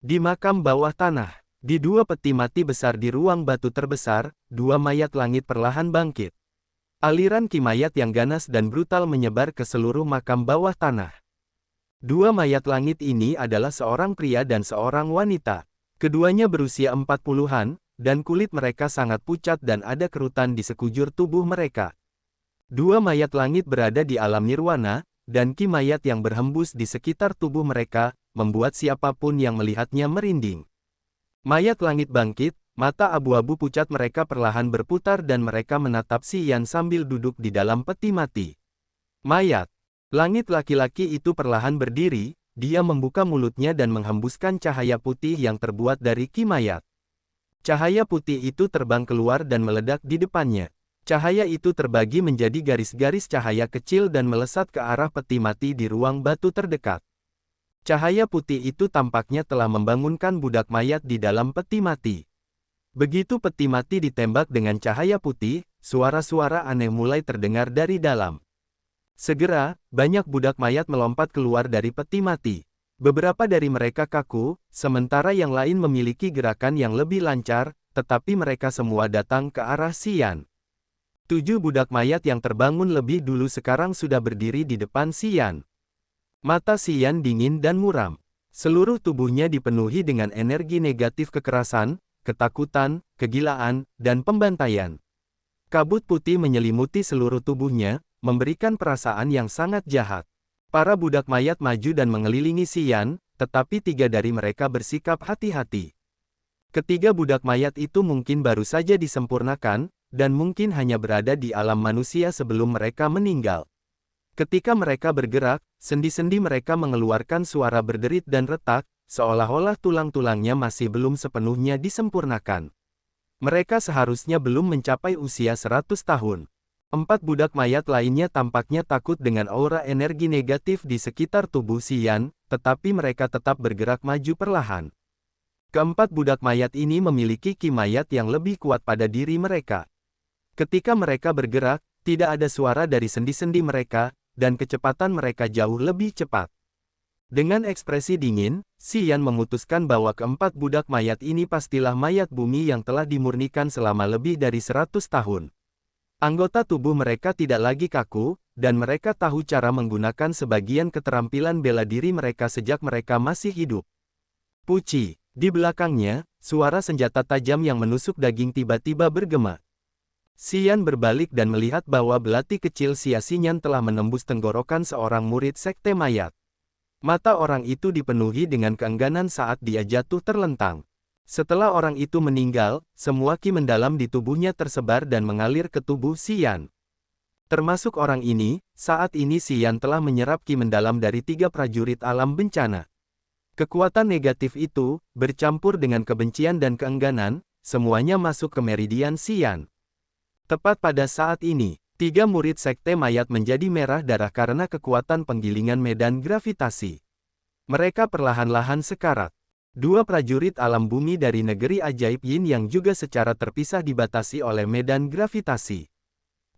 Di makam bawah tanah, di dua peti mati besar di ruang batu terbesar, dua mayat langit perlahan bangkit. Aliran ki mayat yang ganas dan brutal menyebar ke seluruh makam bawah tanah. Dua mayat langit ini adalah seorang pria dan seorang wanita. Keduanya berusia 40-an, dan kulit mereka sangat pucat dan ada kerutan di sekujur tubuh mereka. Dua mayat langit berada di alam nirwana, dan ki mayat yang berhembus di sekitar tubuh mereka, membuat siapapun yang melihatnya merinding. Mayat langit bangkit, mata abu-abu pucat mereka perlahan berputar dan mereka menatap Si Yan sambil duduk di dalam peti mati. Mayat langit laki-laki itu perlahan berdiri, dia membuka mulutnya dan menghembuskan cahaya putih yang terbuat dari ki mayat. Cahaya putih itu terbang keluar dan meledak di depannya. Cahaya itu terbagi menjadi garis-garis cahaya kecil dan melesat ke arah peti mati di ruang batu terdekat. Cahaya putih itu tampaknya telah membangunkan budak mayat di dalam peti mati. Begitu peti mati ditembak dengan cahaya putih, suara-suara aneh mulai terdengar dari dalam. Segera, banyak budak mayat melompat keluar dari peti mati. Beberapa dari mereka kaku, sementara yang lain memiliki gerakan yang lebih lancar, tetapi mereka semua datang ke arah Si Yan. 7 budak mayat yang terbangun lebih dulu sekarang sudah berdiri di depan Si Yan. Mata Si Yan dingin dan muram. Seluruh tubuhnya dipenuhi dengan energi negatif kekerasan, ketakutan, kegilaan, dan pembantaian. Kabut putih menyelimuti seluruh tubuhnya, memberikan perasaan yang sangat jahat. Para budak mayat maju dan mengelilingi Si Yan, tetapi 3 dari mereka bersikap hati-hati. Ketiga budak mayat itu mungkin baru saja disempurnakan, dan mungkin hanya berada di alam manusia sebelum mereka meninggal. Ketika mereka bergerak, sendi-sendi mereka mengeluarkan suara berderit dan retak, seolah-olah tulang-tulangnya masih belum sepenuhnya disempurnakan. Mereka seharusnya belum mencapai usia 100 tahun. 4 budak mayat lainnya tampaknya takut dengan aura energi negatif di sekitar tubuh Si Yan, tetapi mereka tetap bergerak maju perlahan. Keempat budak mayat ini memiliki ki mayat yang lebih kuat pada diri mereka. Ketika mereka bergerak, tidak ada suara dari sendi-sendi mereka, dan kecepatan mereka jauh lebih cepat. Dengan ekspresi dingin, Si Yan memutuskan bahwa keempat budak mayat ini pastilah mayat bumi yang telah dimurnikan selama lebih dari 100 tahun. Anggota tubuh mereka tidak lagi kaku, dan mereka tahu cara menggunakan sebagian keterampilan bela diri mereka sejak mereka masih hidup. Puci, di belakangnya, suara senjata tajam yang menusuk daging tiba-tiba bergema. Si Yan berbalik dan melihat bahwa belati kecil Xia Xinyan telah menembus tenggorokan seorang murid sekte mayat. Mata orang itu dipenuhi dengan keengganan saat dia jatuh terlentang. Setelah orang itu meninggal, semua ki mendalam di tubuhnya tersebar dan mengalir ke tubuh Si Yan. Termasuk orang ini, saat ini Si Yan telah menyerap ki mendalam dari 3 prajurit alam bencana. Kekuatan negatif itu, bercampur dengan kebencian dan keengganan, semuanya masuk ke meridian Si Yan. Tepat pada saat ini, 3 murid sekte mayat menjadi merah darah karena kekuatan penggilingan medan gravitasi. Mereka perlahan-lahan sekarat. 2 prajurit alam bumi dari negeri ajaib Yin yang juga secara terpisah dibatasi oleh medan gravitasi.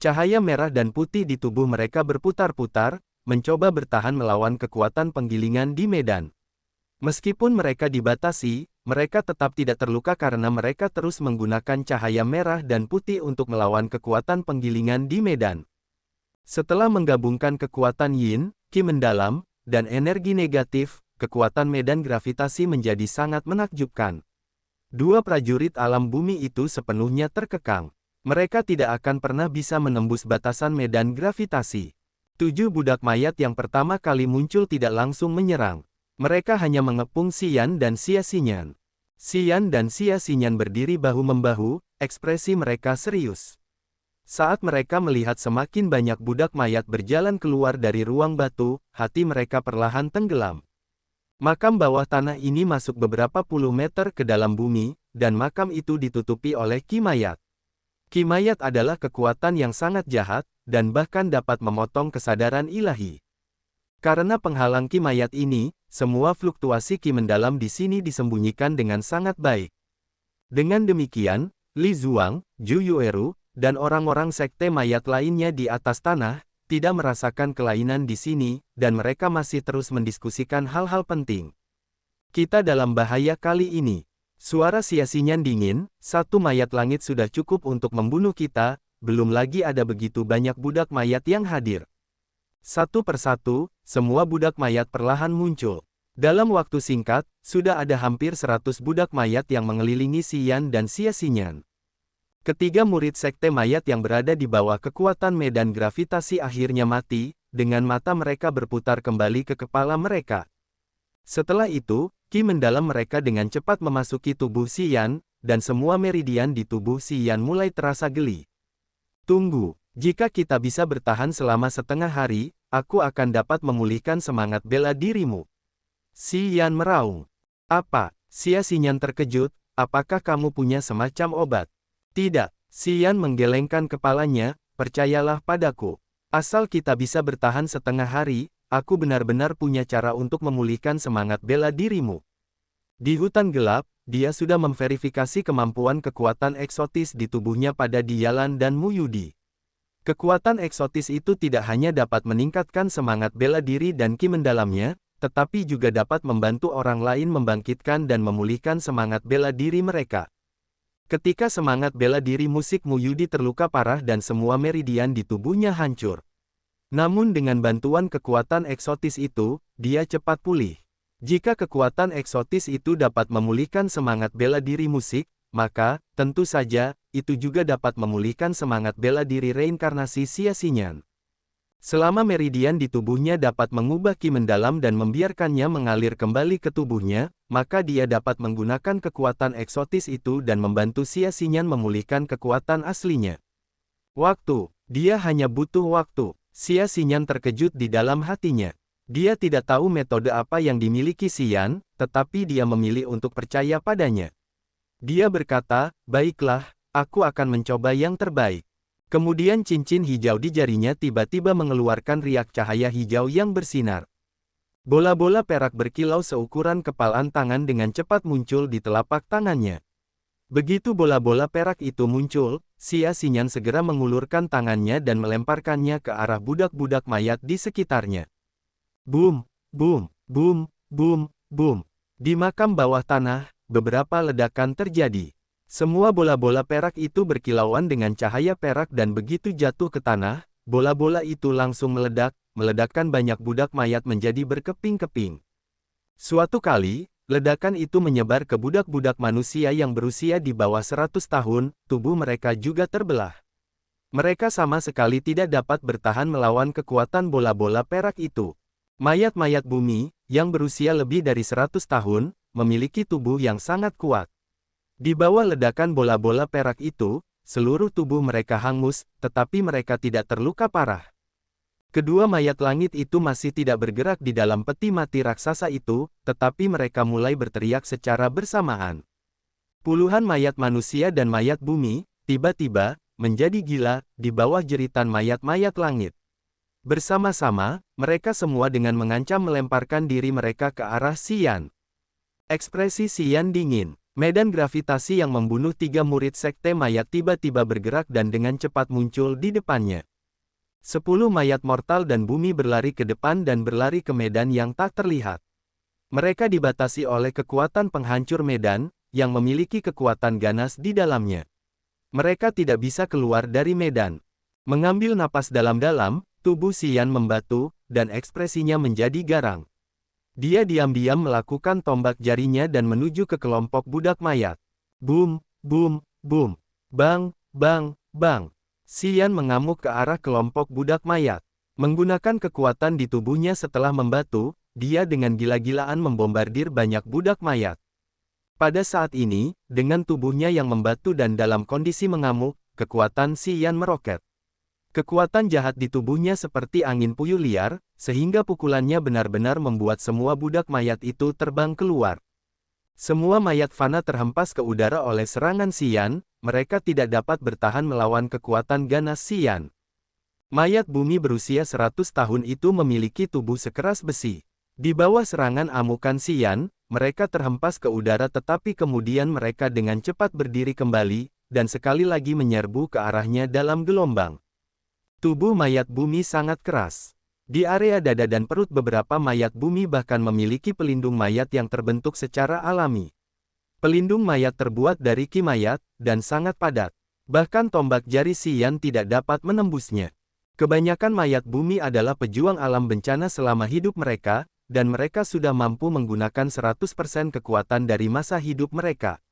Cahaya merah dan putih di tubuh mereka berputar-putar, mencoba bertahan melawan kekuatan penggilingan di medan. Meskipun mereka dibatasi, mereka tetap tidak terluka karena mereka terus menggunakan cahaya merah dan putih untuk melawan kekuatan penggilingan di medan. Setelah menggabungkan kekuatan Yin, Qi mendalam, dan energi negatif, kekuatan medan gravitasi menjadi sangat menakjubkan. 2 prajurit alam bumi itu sepenuhnya terkekang. Mereka tidak akan pernah bisa menembus batasan medan gravitasi. 7 budak mayat yang pertama kali muncul tidak langsung menyerang. Mereka hanya mengepung Si Yan dan Xia Xinyan. Si Yan dan Xia Xinyan berdiri bahu-membahu, ekspresi mereka serius. Saat mereka melihat semakin banyak budak mayat berjalan keluar dari ruang batu, hati mereka perlahan tenggelam. Makam bawah tanah ini masuk beberapa puluh meter ke dalam bumi, dan makam itu ditutupi oleh ki mayat. Ki mayat adalah kekuatan yang sangat jahat, dan bahkan dapat memotong kesadaran ilahi. Karena penghalang ki mayat ini, semua fluktuasi ki mendalam di sini disembunyikan dengan sangat baik. Dengan demikian, Li Zuang, Zhu Yueru, dan orang-orang sekte mayat lainnya di atas tanah, tidak merasakan kelainan di sini, dan mereka masih terus mendiskusikan hal-hal penting. Kita dalam bahaya kali ini. Suara Siasinyan dingin, satu mayat langit sudah cukup untuk membunuh kita, belum lagi ada begitu banyak budak mayat yang hadir. Satu persatu, semua budak mayat perlahan muncul. Dalam waktu singkat, sudah ada hampir 100 budak mayat yang mengelilingi Xian dan Siasinyan. Ketiga murid sekte mayat yang berada di bawah kekuatan medan gravitasi akhirnya mati, dengan mata mereka berputar kembali ke kepala mereka. Setelah itu, ki mendalam mereka dengan cepat memasuki tubuh Xian, dan semua meridian di tubuh Xian mulai terasa geli. Tunggu, jika kita bisa bertahan selama setengah hari, aku akan dapat memulihkan semangat bela dirimu. Xian meraung. Apa? Siasinyan terkejut, apakah kamu punya semacam obat? Tidak, Xian menggelengkan kepalanya, percayalah padaku. Asal kita bisa bertahan setengah hari, aku benar-benar punya cara untuk memulihkan semangat bela dirimu. Di hutan gelap, dia sudah memverifikasi kemampuan kekuatan eksotis di tubuhnya pada Dialan dan Muyudi. Kekuatan eksotis itu tidak hanya dapat meningkatkan semangat bela diri dan ki mendalamnya, tetapi juga dapat membantu orang lain membangkitkan dan memulihkan semangat bela diri mereka. Ketika semangat bela diri musik Muyudi terluka parah dan semua meridian di tubuhnya hancur. Namun dengan bantuan kekuatan eksotis itu, dia cepat pulih. Jika kekuatan eksotis itu dapat memulihkan semangat bela diri musik, maka, tentu saja, itu juga dapat memulihkan semangat bela diri reinkarnasi Siasinyan. Selama meridian di tubuhnya dapat mengubah ki mendalam dan membiarkannya mengalir kembali ke tubuhnya, maka dia dapat menggunakan kekuatan eksotis itu dan membantu Siasinyan memulihkan kekuatan aslinya. Waktu, dia hanya butuh waktu. Siasinyan terkejut di dalam hatinya. Dia tidak tahu metode apa yang dimiliki Xian, tetapi dia memilih untuk percaya padanya. Dia berkata, baiklah, aku akan mencoba yang terbaik. Kemudian cincin hijau di jarinya tiba-tiba mengeluarkan riak cahaya hijau yang bersinar. Bola-bola perak berkilau seukuran kepalan tangan dengan cepat muncul di telapak tangannya. Begitu bola-bola perak itu muncul, Siasinyan segera mengulurkan tangannya dan melemparkannya ke arah budak-budak mayat di sekitarnya. Boom, boom, boom, boom, boom. Di makam bawah tanah, beberapa ledakan terjadi. Semua bola-bola perak itu berkilauan dengan cahaya perak dan begitu jatuh ke tanah, bola-bola itu langsung meledak, meledakkan banyak budak mayat menjadi berkeping-keping. Suatu kali, ledakan itu menyebar ke budak-budak manusia yang berusia di bawah 100 tahun, tubuh mereka juga terbelah. Mereka sama sekali tidak dapat bertahan melawan kekuatan bola-bola perak itu. Mayat-mayat bumi, yang berusia lebih dari 100 tahun, memiliki tubuh yang sangat kuat. Di bawah ledakan bola-bola perak itu, seluruh tubuh mereka hangus, tetapi mereka tidak terluka parah. Kedua mayat langit itu masih tidak bergerak di dalam peti mati raksasa itu, tetapi mereka mulai berteriak secara bersamaan. Puluhan mayat manusia dan mayat bumi, tiba-tiba, menjadi gila, di bawah jeritan mayat-mayat langit. Bersama-sama, mereka semua dengan mengancam melemparkan diri mereka ke arah Xian. Ekspresi Xian dingin. Medan gravitasi yang membunuh 3 murid sekte mayat tiba-tiba bergerak dan dengan cepat muncul di depannya. 10 mayat mortal dan bumi berlari ke depan dan berlari ke medan yang tak terlihat. Mereka dibatasi oleh kekuatan penghancur medan, yang memiliki kekuatan ganas di dalamnya. Mereka tidak bisa keluar dari medan. Mengambil napas dalam-dalam, tubuh Xian membatu, dan ekspresinya menjadi garang. Dia diam-diam melakukan tombak jarinya dan menuju ke kelompok budak mayat. Boom, boom, boom. Bang, bang, bang. Xian mengamuk ke arah kelompok budak mayat. Menggunakan kekuatan di tubuhnya setelah membatu, dia dengan gila-gilaan membombardir banyak budak mayat. Pada saat ini, dengan tubuhnya yang membatu dan dalam kondisi mengamuk, kekuatan Xian meroket. Kekuatan jahat di tubuhnya seperti angin puyuh liar, sehingga pukulannya benar-benar membuat semua budak mayat itu terbang keluar. Semua mayat fana terhempas ke udara oleh serangan Xian, mereka tidak dapat bertahan melawan kekuatan ganas Xian. Mayat bumi berusia 100 tahun itu memiliki tubuh sekeras besi. Di bawah serangan amukan Xian, mereka terhempas ke udara tetapi kemudian mereka dengan cepat berdiri kembali, dan sekali lagi menyerbu ke arahnya dalam gelombang. Tubuh mayat bumi sangat keras. Di area dada dan perut beberapa mayat bumi bahkan memiliki pelindung mayat yang terbentuk secara alami. Pelindung mayat terbuat dari ki mayat, dan sangat padat. Bahkan tombak jari Xian tidak dapat menembusnya. Kebanyakan mayat bumi adalah pejuang alam bencana selama hidup mereka, dan mereka sudah mampu menggunakan 100% kekuatan dari masa hidup mereka.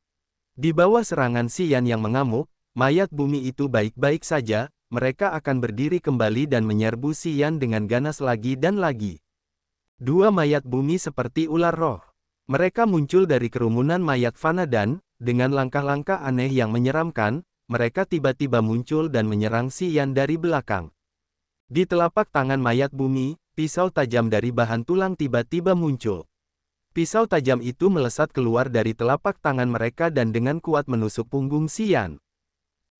Di bawah serangan Xian yang mengamuk, mayat bumi itu baik-baik saja, mereka akan berdiri kembali dan menyerbu Xian dengan ganas lagi dan lagi. Dua mayat bumi seperti ular roh. Mereka muncul dari kerumunan mayat fana dan, dengan langkah-langkah aneh yang menyeramkan, mereka tiba-tiba muncul dan menyerang Xian dari belakang. Di telapak tangan mayat bumi, pisau tajam dari bahan tulang tiba-tiba muncul. Pisau tajam itu melesat keluar dari telapak tangan mereka dan dengan kuat menusuk punggung Xian.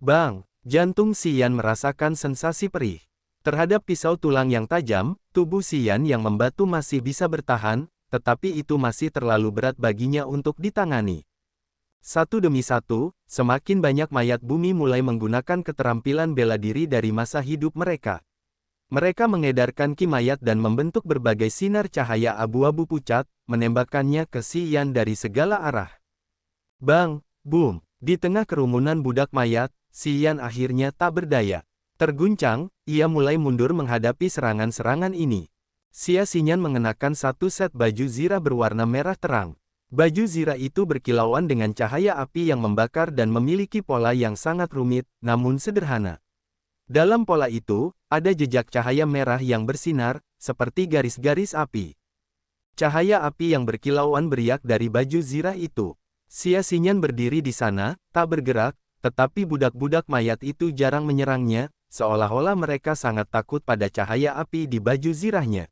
Bang! Jantung Xian merasakan sensasi perih. Terhadap pisau tulang yang tajam, tubuh Xian yang membatu masih bisa bertahan, tetapi itu masih terlalu berat baginya untuk ditangani. Satu demi satu, semakin banyak mayat bumi mulai menggunakan keterampilan bela diri dari masa hidup mereka. Mereka mengedarkan ki mayat dan membentuk berbagai sinar cahaya abu-abu pucat, menembakkannya ke Xian dari segala arah. Bang! Boom! Di tengah kerumunan budak mayat, Xian akhirnya tak berdaya. Terguncang, ia mulai mundur menghadapi serangan-serangan ini. Xian mengenakan satu set baju zirah berwarna merah terang. Baju zirah itu berkilauan dengan cahaya api yang membakar dan memiliki pola yang sangat rumit, namun sederhana. Dalam pola itu, ada jejak cahaya merah yang bersinar, seperti garis-garis api. Cahaya api yang berkilauan beriak dari baju zirah itu. Xian berdiri di sana, tak bergerak, tetapi budak-budak mayat itu jarang menyerangnya, seolah-olah mereka sangat takut pada cahaya api di baju zirahnya.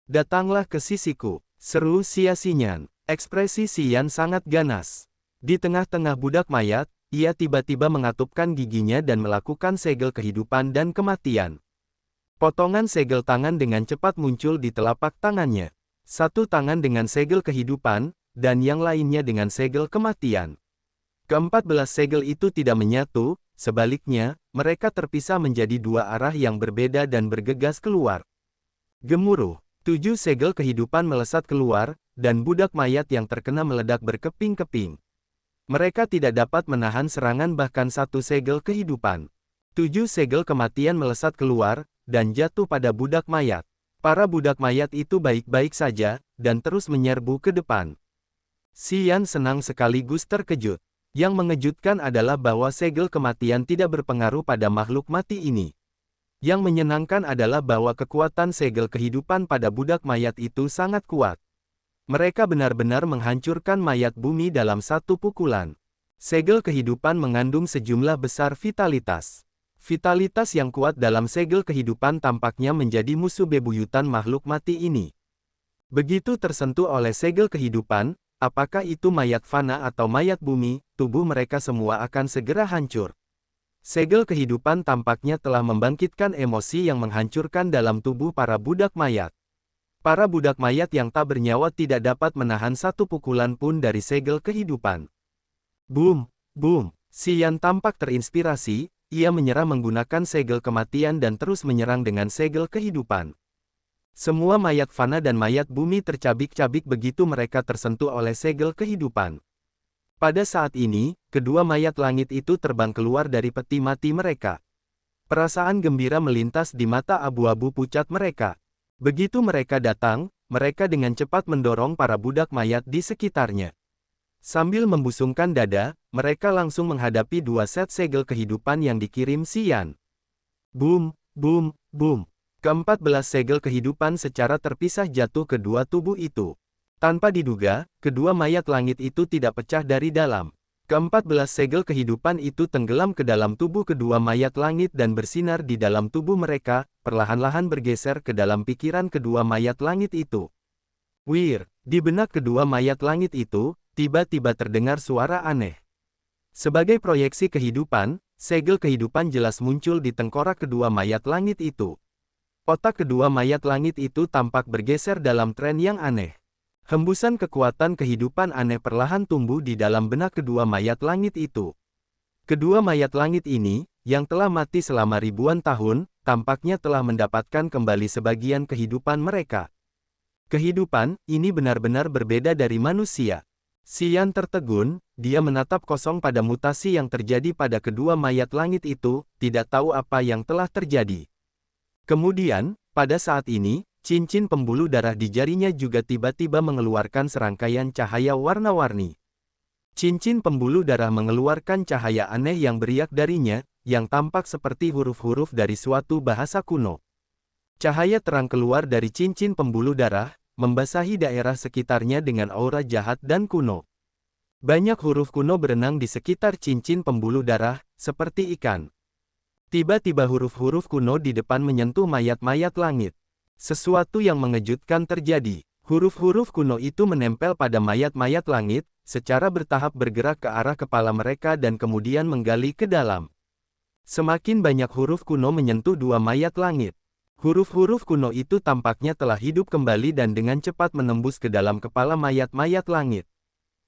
Datanglah ke sisiku, seru Xian. Ekspresi Xian sangat ganas. Di tengah-tengah budak mayat, ia tiba-tiba mengatupkan giginya dan melakukan segel kehidupan dan kematian. Potongan segel tangan dengan cepat muncul di telapak tangannya. Satu tangan dengan segel kehidupan, dan yang lainnya dengan segel kematian. Ke-14 segel itu tidak menyatu, sebaliknya, mereka terpisah menjadi dua arah yang berbeda dan bergegas keluar. Gemuruh, 7 segel kehidupan melesat keluar, dan budak mayat yang terkena meledak berkeping-keping. Mereka tidak dapat menahan serangan bahkan satu segel kehidupan. 7 segel kematian melesat keluar, dan jatuh pada budak mayat. Para budak mayat itu baik-baik saja, dan terus menyerbu ke depan. Xian senang sekaligus terkejut. Yang mengejutkan adalah bahwa segel kematian tidak berpengaruh pada makhluk mati ini. Yang menyenangkan adalah bahwa kekuatan segel kehidupan pada budak mayat itu sangat kuat. Mereka benar-benar menghancurkan mayat bumi dalam satu pukulan. Segel kehidupan mengandung sejumlah besar vitalitas. Vitalitas yang kuat dalam segel kehidupan tampaknya menjadi musuh bebuyutan makhluk mati ini. Begitu tersentuh oleh segel kehidupan, apakah itu mayat fana atau mayat bumi, tubuh mereka semua akan segera hancur. Segel kehidupan tampaknya telah membangkitkan emosi yang menghancurkan dalam tubuh para budak mayat. Para budak mayat yang tak bernyawa tidak dapat menahan satu pukulan pun dari segel kehidupan. Boom! Boom! Xian tampak terinspirasi, ia menyerang menggunakan segel kematian dan terus menyerang dengan segel kehidupan. Semua mayat fana dan mayat bumi tercabik-cabik begitu mereka tersentuh oleh segel kehidupan. Pada saat ini, kedua mayat langit itu terbang keluar dari peti mati mereka. Perasaan gembira melintas di mata abu-abu pucat mereka. Begitu mereka datang, mereka dengan cepat mendorong para budak mayat di sekitarnya. Sambil membusungkan dada, mereka langsung menghadapi dua set segel kehidupan yang dikirim Xian. Boom! Boom! Boom! Ke-14 segel kehidupan secara terpisah jatuh ke dua tubuh itu. Tanpa diduga, kedua mayat langit itu tidak pecah dari dalam. Ke-14 segel kehidupan itu tenggelam ke dalam tubuh kedua mayat langit dan bersinar di dalam tubuh mereka, perlahan-lahan bergeser ke dalam pikiran kedua mayat langit itu. Wir, di benak kedua mayat langit itu, tiba-tiba terdengar suara aneh. Sebagai proyeksi kehidupan, segel kehidupan jelas muncul di tengkorak kedua mayat langit itu. Otak kedua mayat langit itu tampak bergeser dalam tren yang aneh. Hembusan kekuatan kehidupan aneh perlahan tumbuh di dalam benak kedua mayat langit itu. Kedua mayat langit ini, yang telah mati selama ribuan tahun, tampaknya telah mendapatkan kembali sebagian kehidupan mereka. Kehidupan, ini benar-benar berbeda dari manusia. Xian tertegun, dia menatap kosong pada mutasi yang terjadi pada kedua mayat langit itu, tidak tahu apa yang telah terjadi. Kemudian, pada saat ini, cincin pembuluh darah di jarinya juga tiba-tiba mengeluarkan serangkaian cahaya warna-warni. Cincin pembuluh darah mengeluarkan cahaya aneh yang beriak darinya, yang tampak seperti huruf-huruf dari suatu bahasa kuno. Cahaya terang keluar dari cincin pembuluh darah, membasahi daerah sekitarnya dengan aura jahat dan kuno. Banyak huruf kuno berenang di sekitar cincin pembuluh darah, seperti ikan. Tiba-tiba huruf-huruf kuno di depan menyentuh mayat-mayat langit. Sesuatu yang mengejutkan terjadi. Huruf-huruf kuno itu menempel pada mayat-mayat langit, secara bertahap bergerak ke arah kepala mereka dan kemudian menggali ke dalam. Semakin banyak huruf kuno menyentuh dua mayat langit. Huruf-huruf kuno itu tampaknya telah hidup kembali dan dengan cepat menembus ke dalam kepala mayat-mayat langit.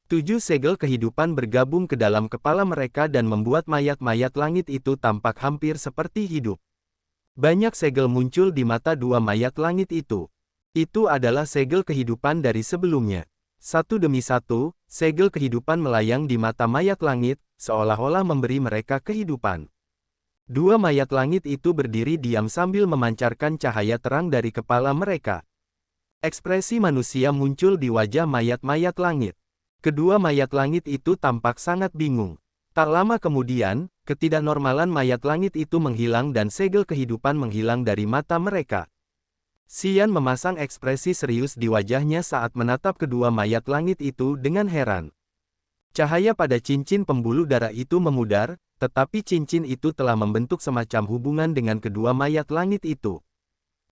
7 segel kehidupan bergabung ke dalam kepala mereka dan membuat mayat-mayat langit itu tampak hampir seperti hidup. Banyak segel muncul di mata dua mayat langit itu. Itu adalah segel kehidupan dari sebelumnya. Satu demi satu, segel kehidupan melayang di mata mayat langit, seolah-olah memberi mereka kehidupan. Dua mayat langit itu berdiri diam sambil memancarkan cahaya terang dari kepala mereka. Ekspresi manusia muncul di wajah mayat-mayat langit. Kedua mayat langit itu tampak sangat bingung. Tak lama kemudian, ketidaknormalan mayat langit itu menghilang dan segel kehidupan menghilang dari mata mereka. Xian memasang ekspresi serius di wajahnya saat menatap kedua mayat langit itu dengan heran. Cahaya pada cincin pembuluh darah itu memudar, tetapi cincin itu telah membentuk semacam hubungan dengan kedua mayat langit itu.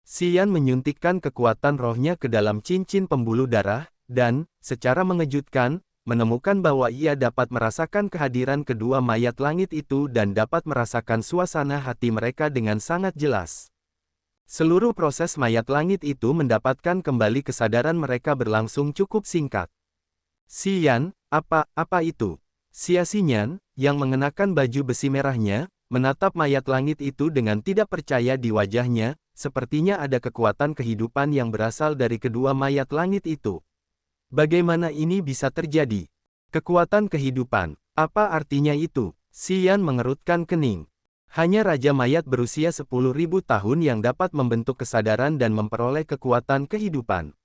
Xian menyuntikkan kekuatan rohnya ke dalam cincin pembuluh darah, dan, secara mengejutkan, menemukan bahwa ia dapat merasakan kehadiran kedua mayat langit itu dan dapat merasakan suasana hati mereka dengan sangat jelas. Seluruh proses mayat langit itu mendapatkan kembali kesadaran mereka berlangsung cukup singkat. Xian, apa itu? Xia Xinyan, yang mengenakan baju besi merahnya, menatap mayat langit itu dengan tidak percaya di wajahnya, sepertinya ada kekuatan kehidupan yang berasal dari kedua mayat langit itu. Bagaimana ini bisa terjadi? Kekuatan kehidupan, apa artinya itu? Xian mengerutkan kening. Hanya Raja Mayat berusia 10.000 tahun yang dapat membentuk kesadaran dan memperoleh kekuatan kehidupan.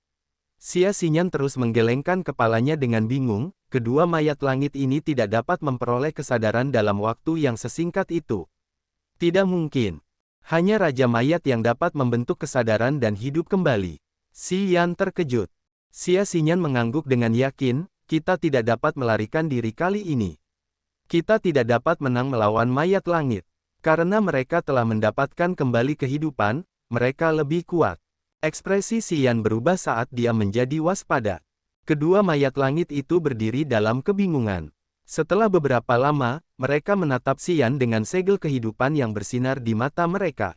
Xia Xinyan terus menggelengkan kepalanya dengan bingung, kedua mayat langit ini tidak dapat memperoleh kesadaran dalam waktu yang sesingkat itu. Tidak mungkin. Hanya Raja Mayat yang dapat membentuk kesadaran dan hidup kembali. Xian terkejut. Xia Xinyan mengangguk dengan yakin, kita tidak dapat melarikan diri kali ini. Kita tidak dapat menang melawan mayat langit. Karena mereka telah mendapatkan kembali kehidupan, mereka lebih kuat. Ekspresi Xian berubah saat dia menjadi waspada. Kedua mayat langit itu berdiri dalam kebingungan. Setelah beberapa lama, mereka menatap Xian dengan segel kehidupan yang bersinar di mata mereka.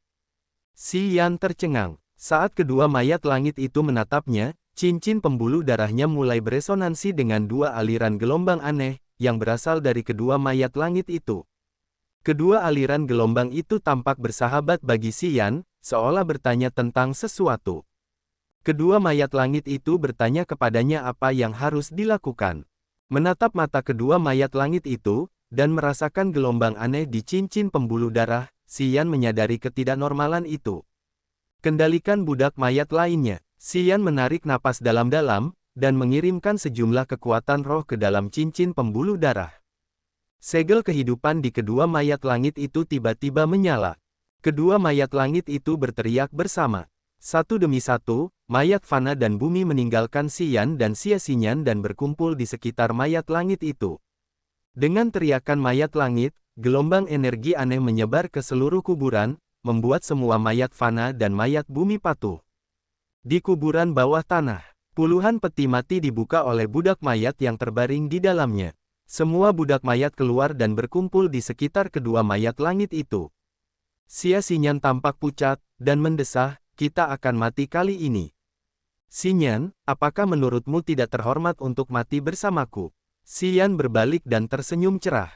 Xian tercengang. Saat kedua mayat langit itu menatapnya, cincin pembuluh darahnya mulai beresonansi dengan dua aliran gelombang aneh, yang berasal dari kedua mayat langit itu. Kedua aliran gelombang itu tampak bersahabat bagi Xian, seolah bertanya tentang sesuatu. Kedua mayat langit itu bertanya kepadanya apa yang harus dilakukan. Menatap mata kedua mayat langit itu, dan merasakan gelombang aneh di cincin pembuluh darah, Xian menyadari ketidaknormalan itu. Kendalikan budak mayat lainnya. Xian menarik napas dalam-dalam, dan mengirimkan sejumlah kekuatan roh ke dalam cincin pembuluh darah. Segel kehidupan di kedua mayat langit itu tiba-tiba menyala. Kedua mayat langit itu berteriak bersama. Satu demi satu, mayat fana dan bumi meninggalkan Xian dan Xia Xinyan dan berkumpul di sekitar mayat langit itu. Dengan teriakan mayat langit, gelombang energi aneh menyebar ke seluruh kuburan, membuat semua mayat fana dan mayat bumi patuh. Di kuburan bawah tanah, puluhan peti mati dibuka oleh budak mayat yang terbaring di dalamnya. Semua budak mayat keluar dan berkumpul di sekitar kedua mayat langit itu. Xia Xinyan tampak pucat, dan mendesah, kita akan mati kali ini. Xinyan, apakah menurutmu tidak terhormat untuk mati bersamaku? Xian berbalik dan tersenyum cerah.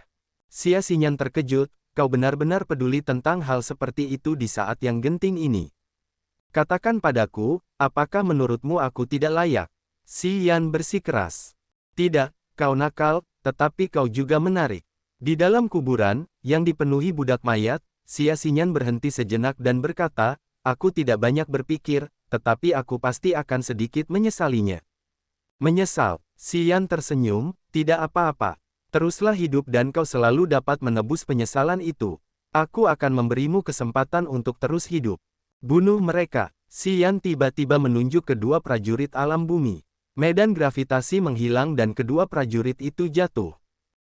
Xia Xinyan terkejut, kau benar-benar peduli tentang hal seperti itu di saat yang genting ini. Katakan padaku, apakah menurutmu aku tidak layak? Si Yan bersikeras. Tidak, kau nakal, tetapi kau juga menarik. Di dalam kuburan, yang dipenuhi budak mayat, Xia Xinyan berhenti sejenak dan berkata, aku tidak banyak berpikir, tetapi aku pasti akan sedikit menyesalinya. Menyesal, Si Yan tersenyum, tidak apa-apa. Teruslah hidup dan kau selalu dapat menebus penyesalan itu. Aku akan memberimu kesempatan untuk terus hidup. Bunuh mereka. Si Yan tiba-tiba menunjuk kedua prajurit alam bumi. Medan gravitasi menghilang dan kedua prajurit itu jatuh.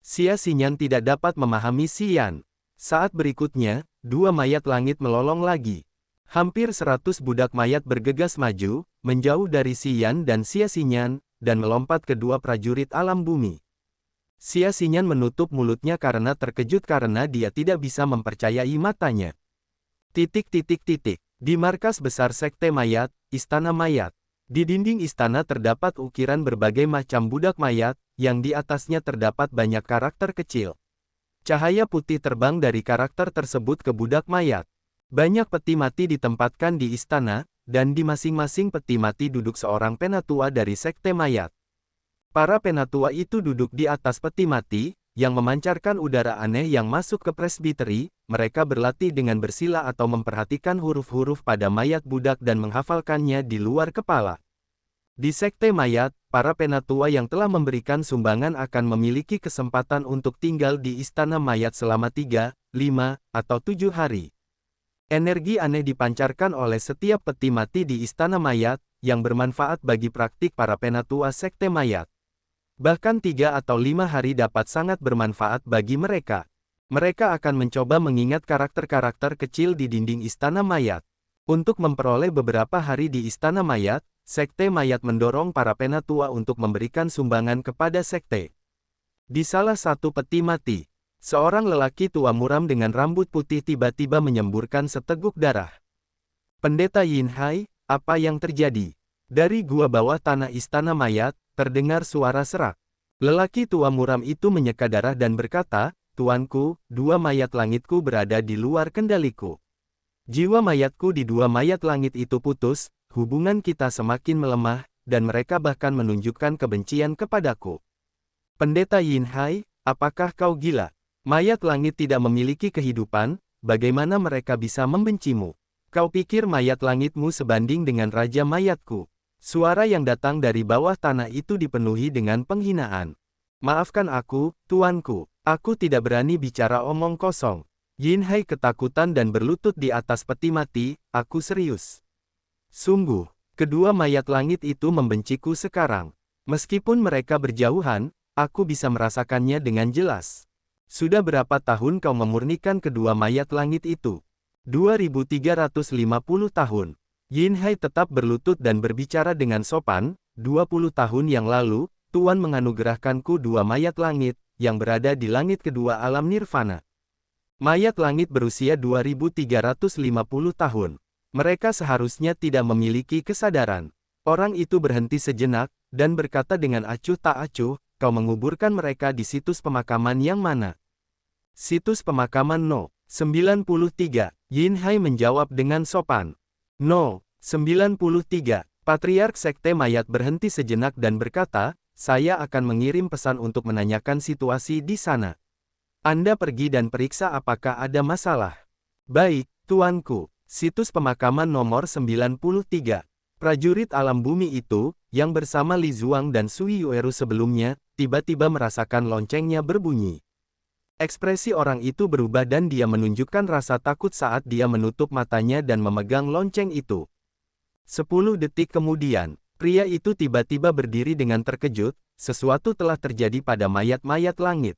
Xia Xinyan tidak dapat memahami Si Yan. Saat berikutnya, dua mayat langit melolong lagi. Hampir 100 budak mayat bergegas maju, menjauh dari Si Yan dan Xia Xinyan, dan melompat ke dua prajurit alam bumi. Xia Xinyan menutup mulutnya karena terkejut karena dia tidak bisa mempercayai matanya. Di markas besar Sekte Mayat, Istana Mayat. Di dinding istana terdapat ukiran berbagai macam budak mayat, yang di atasnya terdapat banyak karakter kecil. Cahaya putih terbang dari karakter tersebut ke budak mayat. Banyak peti mati ditempatkan di istana, dan di masing-masing peti mati duduk seorang penatua dari Sekte Mayat. Para penatua itu duduk di atas peti mati, yang memancarkan udara aneh yang masuk ke presbiteri. Mereka berlatih dengan bersila atau memperhatikan huruf-huruf pada mayat budak dan menghafalkannya di luar kepala. Di Sekte Mayat, para penatua yang telah memberikan sumbangan akan memiliki kesempatan untuk tinggal di Istana Mayat selama 3, 5, atau 7 hari. Energi aneh dipancarkan oleh setiap peti mati di Istana Mayat, yang bermanfaat bagi praktik para penatua Sekte Mayat. Bahkan 3 atau 5 hari dapat sangat bermanfaat bagi mereka. Mereka akan mencoba mengingat karakter-karakter kecil di dinding Istana Mayat. Untuk memperoleh beberapa hari di Istana Mayat, Sekte Mayat mendorong para penatua untuk memberikan sumbangan kepada sekte. Di salah satu peti mati, seorang lelaki tua muram dengan rambut putih tiba-tiba menyemburkan seteguk darah. Pendeta Yin Hai, apa yang terjadi? Dari gua bawah tanah Istana Mayat, terdengar suara serak. Lelaki tua muram itu menyeka darah dan berkata, Tuanku, dua mayat langitku berada di luar kendaliku. Jiwa mayatku di dua mayat langit itu putus, hubungan kita semakin melemah, dan mereka bahkan menunjukkan kebencian kepadaku. Pendeta Yin Hai, apakah kau gila? Mayat langit tidak memiliki kehidupan, bagaimana mereka bisa membencimu? Kau pikir mayat langitmu sebanding dengan raja mayatku? Suara yang datang dari bawah tanah itu dipenuhi dengan penghinaan. Maafkan aku, tuanku, aku tidak berani bicara omong kosong. Yin Hai ketakutan dan berlutut di atas peti mati, aku serius. Sungguh, kedua mayat langit itu membenciku sekarang. Meskipun mereka berjauhan, aku bisa merasakannya dengan jelas. Sudah berapa tahun kau memurnikan kedua mayat langit itu? 2350 tahun. Yin Hai tetap berlutut dan berbicara dengan sopan, 20 tahun yang lalu, Tuan menganugerahkanku dua mayat langit, yang berada di langit kedua alam nirvana. Mayat langit berusia 2350 tahun. Mereka seharusnya tidak memiliki kesadaran. Orang itu berhenti sejenak, dan berkata dengan acuh tak acuh, kau menguburkan mereka di situs pemakaman yang mana? Situs pemakaman No. 93, Yin Hai menjawab dengan sopan. No. 93, Patriark Sekte Mayat berhenti sejenak dan berkata, saya akan mengirim pesan untuk menanyakan situasi di sana. Anda pergi dan periksa apakah ada masalah. Baik, tuanku. Situs pemakaman nomor 93. Prajurit alam bumi itu, yang bersama Li Zuang dan Sui Yueru sebelumnya, tiba-tiba merasakan loncengnya berbunyi. Ekspresi orang itu berubah dan dia menunjukkan rasa takut saat dia menutup matanya dan memegang lonceng itu. 10 detik kemudian, pria itu tiba-tiba berdiri dengan terkejut, sesuatu telah terjadi pada mayat-mayat langit.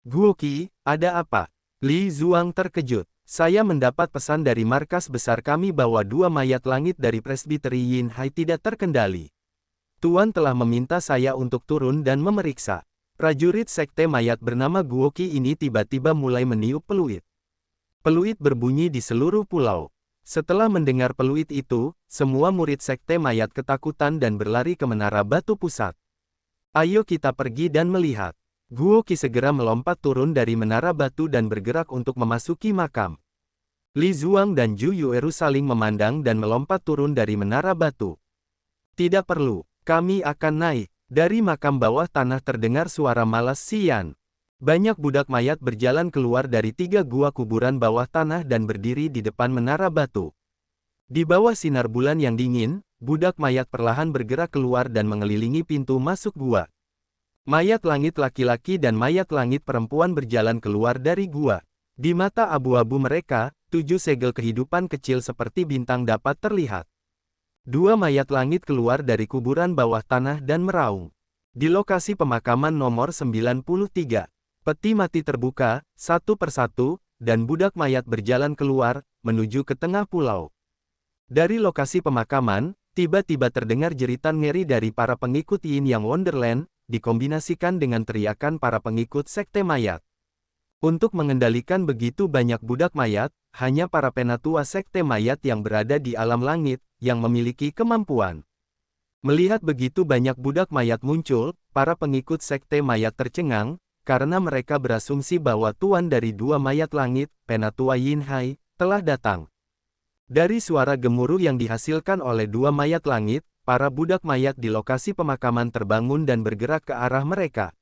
Guoqi, ada apa? Li Zuang terkejut. Saya mendapat pesan dari markas besar kami bahwa dua mayat langit dari presbiteri Yin Hai tidak terkendali. Tuan telah meminta saya untuk turun dan memeriksa. Prajurit Sekte Mayat bernama Guoqi ini tiba-tiba mulai meniup peluit. Peluit berbunyi di seluruh pulau. Setelah mendengar peluit itu, semua murid Sekte Mayat ketakutan dan berlari ke menara batu pusat. Ayo kita pergi dan melihat. Guo Qi segera melompat turun dari menara batu dan bergerak untuk memasuki makam. Li Zuang dan Zhu Yueru saling memandang dan melompat turun dari menara batu. Tidak perlu, kami akan naik. Dari makam bawah tanah terdengar suara malas Xian. Banyak budak mayat berjalan keluar dari 3 gua kuburan bawah tanah dan berdiri di depan menara batu. Di bawah sinar bulan yang dingin, budak mayat perlahan bergerak keluar dan mengelilingi pintu masuk gua. Mayat langit laki-laki dan mayat langit perempuan berjalan keluar dari gua. Di mata abu-abu mereka, 7 segel kehidupan kecil seperti bintang dapat terlihat. 2 mayat langit keluar dari kuburan bawah tanah dan meraung. Di lokasi pemakaman nomor 93, peti mati terbuka, satu persatu, dan budak mayat berjalan keluar, menuju ke tengah pulau. Dari lokasi pemakaman, tiba-tiba terdengar jeritan ngeri dari para pengikut Yin Yang Wonderland, dikombinasikan dengan teriakan para pengikut sekte mayat. Untuk mengendalikan begitu banyak budak mayat, hanya para penatua sekte mayat yang berada di alam langit, yang memiliki kemampuan. Melihat begitu banyak budak mayat muncul, para pengikut sekte mayat tercengang, karena mereka berasumsi bahwa tuan dari 2 mayat langit, penatua Yin Hai, telah datang. Dari suara gemuruh yang dihasilkan oleh 2 mayat langit, para budak mayat di lokasi pemakaman terbangun dan bergerak ke arah mereka.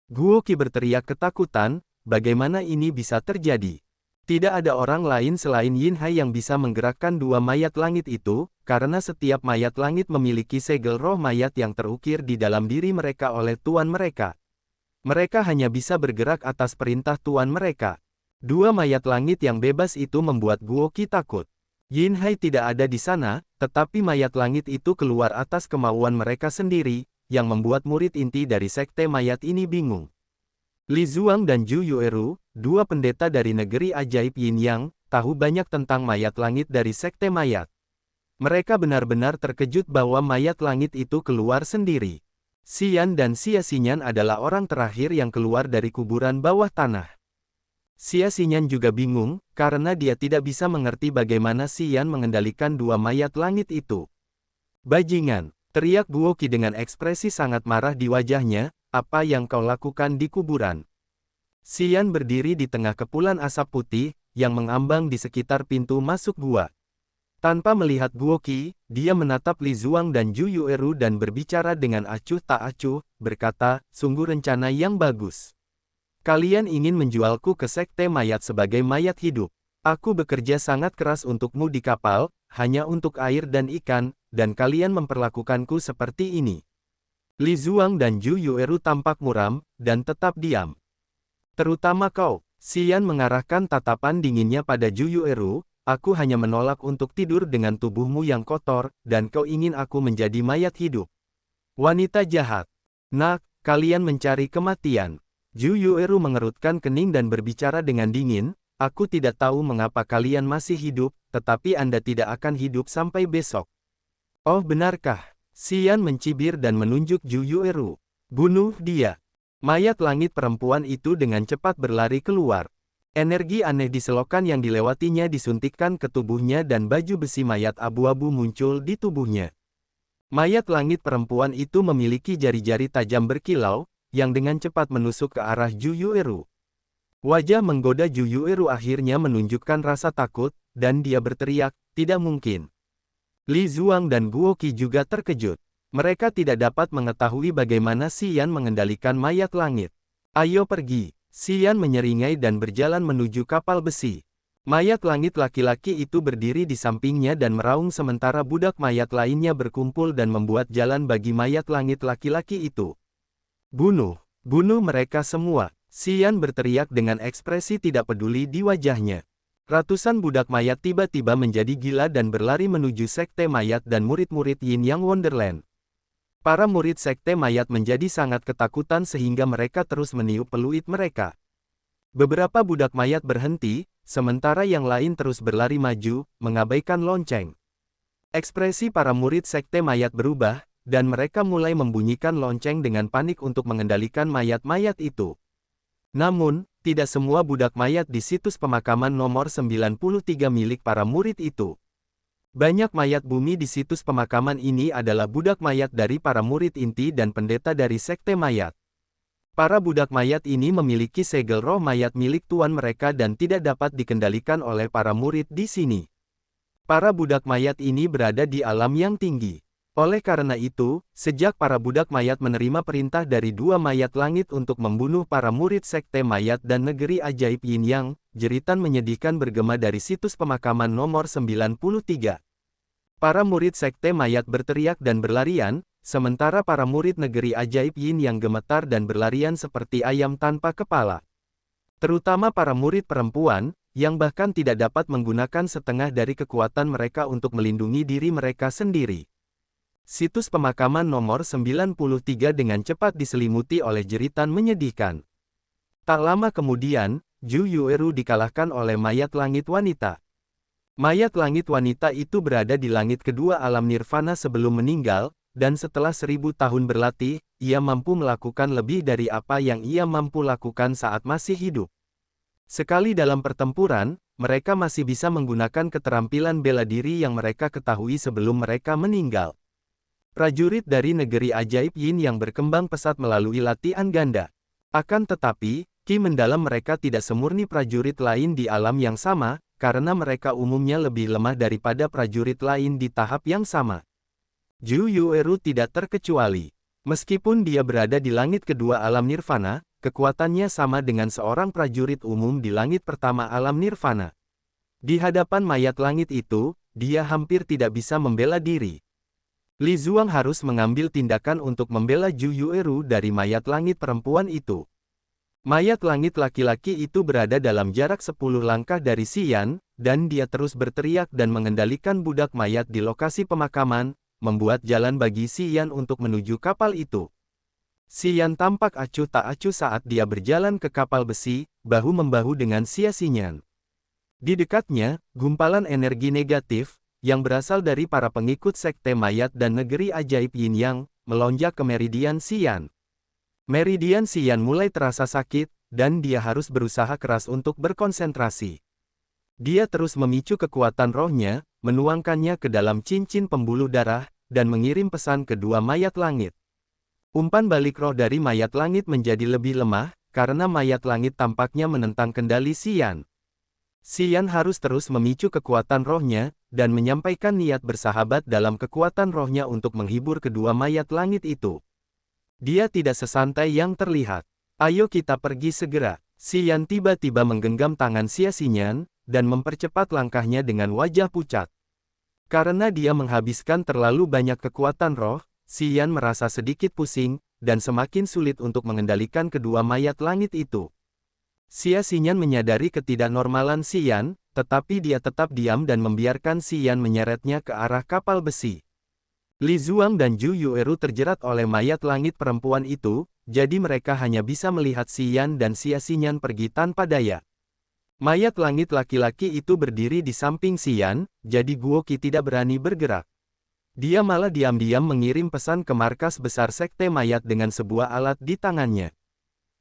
Guo Qi berteriak ketakutan, bagaimana ini bisa terjadi? Tidak ada orang lain selain Yin Hai yang bisa menggerakkan 2 mayat langit itu, karena setiap mayat langit memiliki segel roh mayat yang terukir di dalam diri mereka oleh tuan mereka. Mereka hanya bisa bergerak atas perintah tuan mereka. 2 mayat langit yang bebas itu membuat Guo Qi takut. Yin Hai tidak ada di sana, tetapi mayat langit itu keluar atas kemauan mereka sendiri, yang membuat murid inti dari sekte mayat ini bingung. Li Zuang dan Zhu Yueru, 2 pendeta dari negeri ajaib Yin Yang, tahu banyak tentang mayat langit dari sekte mayat. Mereka benar-benar terkejut bahwa mayat langit itu keluar sendiri. Xian dan Xia Xinyan adalah orang terakhir yang keluar dari kuburan bawah tanah. Xia Xinyan juga bingung, karena dia tidak bisa mengerti bagaimana Xian mengendalikan 2 mayat langit itu. Bajingan, teriak Guo Qi dengan ekspresi sangat marah di wajahnya, apa yang kau lakukan di kuburan? Xian berdiri di tengah kepulan asap putih, yang mengambang di sekitar pintu masuk gua. Tanpa melihat Guo Qi, dia menatap Li Zuang dan Zhu Yueru dan berbicara dengan acuh tak acuh, berkata, sungguh rencana yang bagus. Kalian ingin menjualku ke sekte mayat sebagai mayat hidup. Aku bekerja sangat keras untukmu di kapal, hanya untuk air dan ikan, dan kalian memperlakukanku seperti ini. Li Zuang dan Zhu Yueru tampak muram, dan tetap diam. Terutama kau, Xian mengarahkan tatapan dinginnya pada Zhu Yueru, aku hanya menolak untuk tidur dengan tubuhmu yang kotor, dan kau ingin aku menjadi mayat hidup. Wanita jahat. Nak, kalian mencari kematian. Zhu Yueru mengerutkan kening dan berbicara dengan dingin, aku tidak tahu mengapa kalian masih hidup, tetapi Anda tidak akan hidup sampai besok. Oh benarkah? Xian mencibir dan menunjuk Zhu Yueru. Bunuh dia. Mayat langit perempuan itu dengan cepat berlari keluar. Energi aneh di selokan yang dilewatinya disuntikkan ke tubuhnya dan baju besi mayat abu-abu muncul di tubuhnya. Mayat langit perempuan itu memiliki jari-jari tajam berkilau, yang dengan cepat menusuk ke arah Zhu Yueru. Wajah menggoda Zhu Yueru akhirnya menunjukkan rasa takut, dan dia berteriak, tidak mungkin. Li Zuang dan Guo Qi juga terkejut. Mereka tidak dapat mengetahui bagaimana Xian mengendalikan mayat langit. Ayo pergi. Xian menyeringai dan berjalan menuju kapal besi. Mayat langit laki-laki itu berdiri di sampingnya dan meraung sementara budak mayat lainnya berkumpul dan membuat jalan bagi mayat langit laki-laki itu. Bunuh. Bunuh mereka semua. Xian berteriak dengan ekspresi tidak peduli di wajahnya. Ratusan budak mayat tiba-tiba menjadi gila dan berlari menuju sekte mayat dan murid-murid Yin Yang Wonderland. Para murid sekte mayat menjadi sangat ketakutan sehingga mereka terus meniup peluit mereka. Beberapa budak mayat berhenti, sementara yang lain terus berlari maju, mengabaikan lonceng. Ekspresi para murid sekte mayat berubah, dan mereka mulai membunyikan lonceng dengan panik untuk mengendalikan mayat-mayat itu. Namun, tidak semua budak mayat di situs pemakaman nomor 93 milik para murid itu. Banyak mayat bumi di situs pemakaman ini adalah budak mayat dari para murid inti dan pendeta dari sekte mayat. Para budak mayat ini memiliki segel roh mayat milik tuan mereka dan tidak dapat dikendalikan oleh para murid di sini. Para budak mayat ini berada di alam yang tinggi. Oleh karena itu, sejak para budak mayat menerima perintah dari dua mayat langit untuk membunuh para murid sekte mayat dan negeri ajaib Yin Yang, jeritan menyedihkan bergema dari situs pemakaman nomor 93. Para murid sekte mayat berteriak dan berlarian, sementara para murid negeri ajaib Yin Yang gemetar dan berlarian seperti ayam tanpa kepala. Terutama para murid perempuan, yang bahkan tidak dapat menggunakan setengah dari kekuatan mereka untuk melindungi diri mereka sendiri. Situs pemakaman nomor 93 dengan cepat diselimuti oleh jeritan menyedihkan. Tak lama kemudian, Zhu Yueru dikalahkan oleh mayat langit wanita. Mayat langit wanita itu berada di langit kedua alam nirvana sebelum meninggal, dan setelah 1000 tahun berlatih, ia mampu melakukan lebih dari apa yang ia mampu lakukan saat masih hidup. Sekali dalam pertempuran, mereka masih bisa menggunakan keterampilan bela diri yang mereka ketahui sebelum mereka meninggal. Prajurit dari negeri ajaib Yin yang berkembang pesat melalui latihan ganda. Akan tetapi, ki mendalam mereka tidak semurni prajurit lain di alam yang sama, karena mereka umumnya lebih lemah daripada prajurit lain di tahap yang sama. Zhu Yueru tidak terkecuali. Meskipun dia berada di langit kedua alam nirvana, kekuatannya sama dengan seorang prajurit umum di langit pertama alam nirvana. Di hadapan mayat langit itu, dia hampir tidak bisa membela diri. Li Zuang harus mengambil tindakan untuk membela Zhu Yueru dari mayat langit perempuan itu. Mayat langit laki-laki itu berada dalam jarak 10 langkah dari Xian, dan dia terus berteriak dan mengendalikan budak mayat di lokasi pemakaman, membuat jalan bagi Xian untuk menuju kapal itu. Xian tampak acuh tak acuh saat dia berjalan ke kapal besi, bahu-membahu dengan Xia Xinyan. Di dekatnya, gumpalan energi negatif, yang berasal dari para pengikut sekte mayat dan negeri ajaib Yin Yang, melonjak ke meridian Xian. Meridian Xian mulai terasa sakit, dan dia harus berusaha keras untuk berkonsentrasi. Dia terus memicu kekuatan rohnya, menuangkannya ke dalam cincin pembuluh darah, dan mengirim pesan ke dua mayat langit. Umpan balik roh dari mayat langit menjadi lebih lemah, karena mayat langit tampaknya menentang kendali Xian. Xian harus terus memicu kekuatan rohnya, dan menyampaikan niat bersahabat dalam kekuatan rohnya untuk menghibur kedua mayat langit itu. Dia tidak sesantai yang terlihat. Ayo kita pergi segera. Xian tiba-tiba menggenggam tangan Xia Xinyan, dan mempercepat langkahnya dengan wajah pucat. Karena dia menghabiskan terlalu banyak kekuatan roh, Xian merasa sedikit pusing, dan semakin sulit untuk mengendalikan kedua mayat langit itu. Xia Xinyan menyadari ketidaknormalan Xian, tetapi dia tetap diam dan membiarkan Xian menyeretnya ke arah kapal besi. Li Zuang dan Zhu Yueru terjerat oleh mayat langit perempuan itu, jadi mereka hanya bisa melihat Xian dan Xia Xinyan pergi tanpa daya. Mayat langit laki-laki itu berdiri di samping Xian, jadi Guo Qi tidak berani bergerak. Dia malah diam-diam mengirim pesan ke markas besar sekte mayat dengan sebuah alat di tangannya.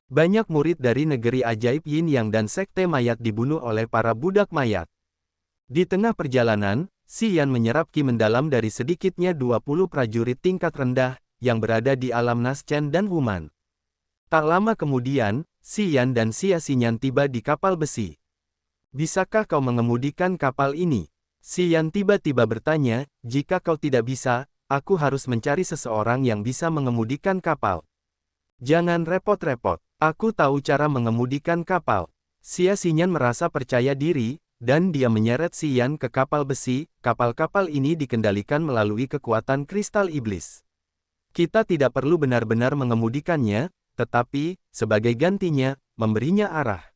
Banyak murid dari negeri ajaib Yin Yang dan sekte mayat dibunuh oleh para budak mayat. Di tengah perjalanan, Xian menyerap ki mendalam dari sedikitnya 20 prajurit tingkat rendah, yang berada di alam Naschen dan Human. Tak lama kemudian, Xian dan Xia Xinyan tiba di kapal besi. Bisakah kau mengemudikan kapal ini? Xian tiba-tiba bertanya, jika kau tidak bisa, aku harus mencari seseorang yang bisa mengemudikan kapal. Jangan repot-repot. Aku tahu cara mengemudikan kapal. Xia Xinyan merasa percaya diri, dan dia menyeret Xian ke kapal besi. Kapal-kapal ini dikendalikan melalui kekuatan kristal iblis. Kita tidak perlu benar-benar mengemudikannya, tetapi, sebagai gantinya, memberinya arah.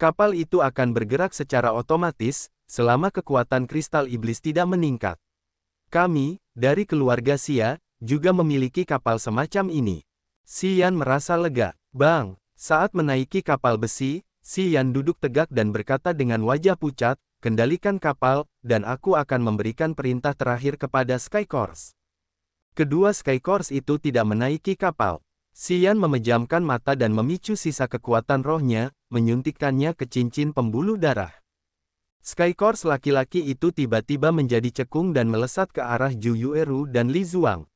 Kapal itu akan bergerak secara otomatis, selama kekuatan kristal iblis tidak meningkat. Kami, dari keluarga Xia, juga memiliki kapal semacam ini. Xian merasa lega. Bang, saat menaiki kapal besi, Xian duduk tegak dan berkata dengan wajah pucat, kendalikan kapal, dan aku akan memberikan perintah terakhir kepada Skycourse. Kedua Skycourse itu tidak menaiki kapal. Xian memejamkan mata dan memicu sisa kekuatan rohnya, menyuntikkannya ke cincin pembuluh darah. Skycourse laki-laki itu tiba-tiba menjadi cekung dan melesat ke arah Zhu Yueru dan Li Zuang.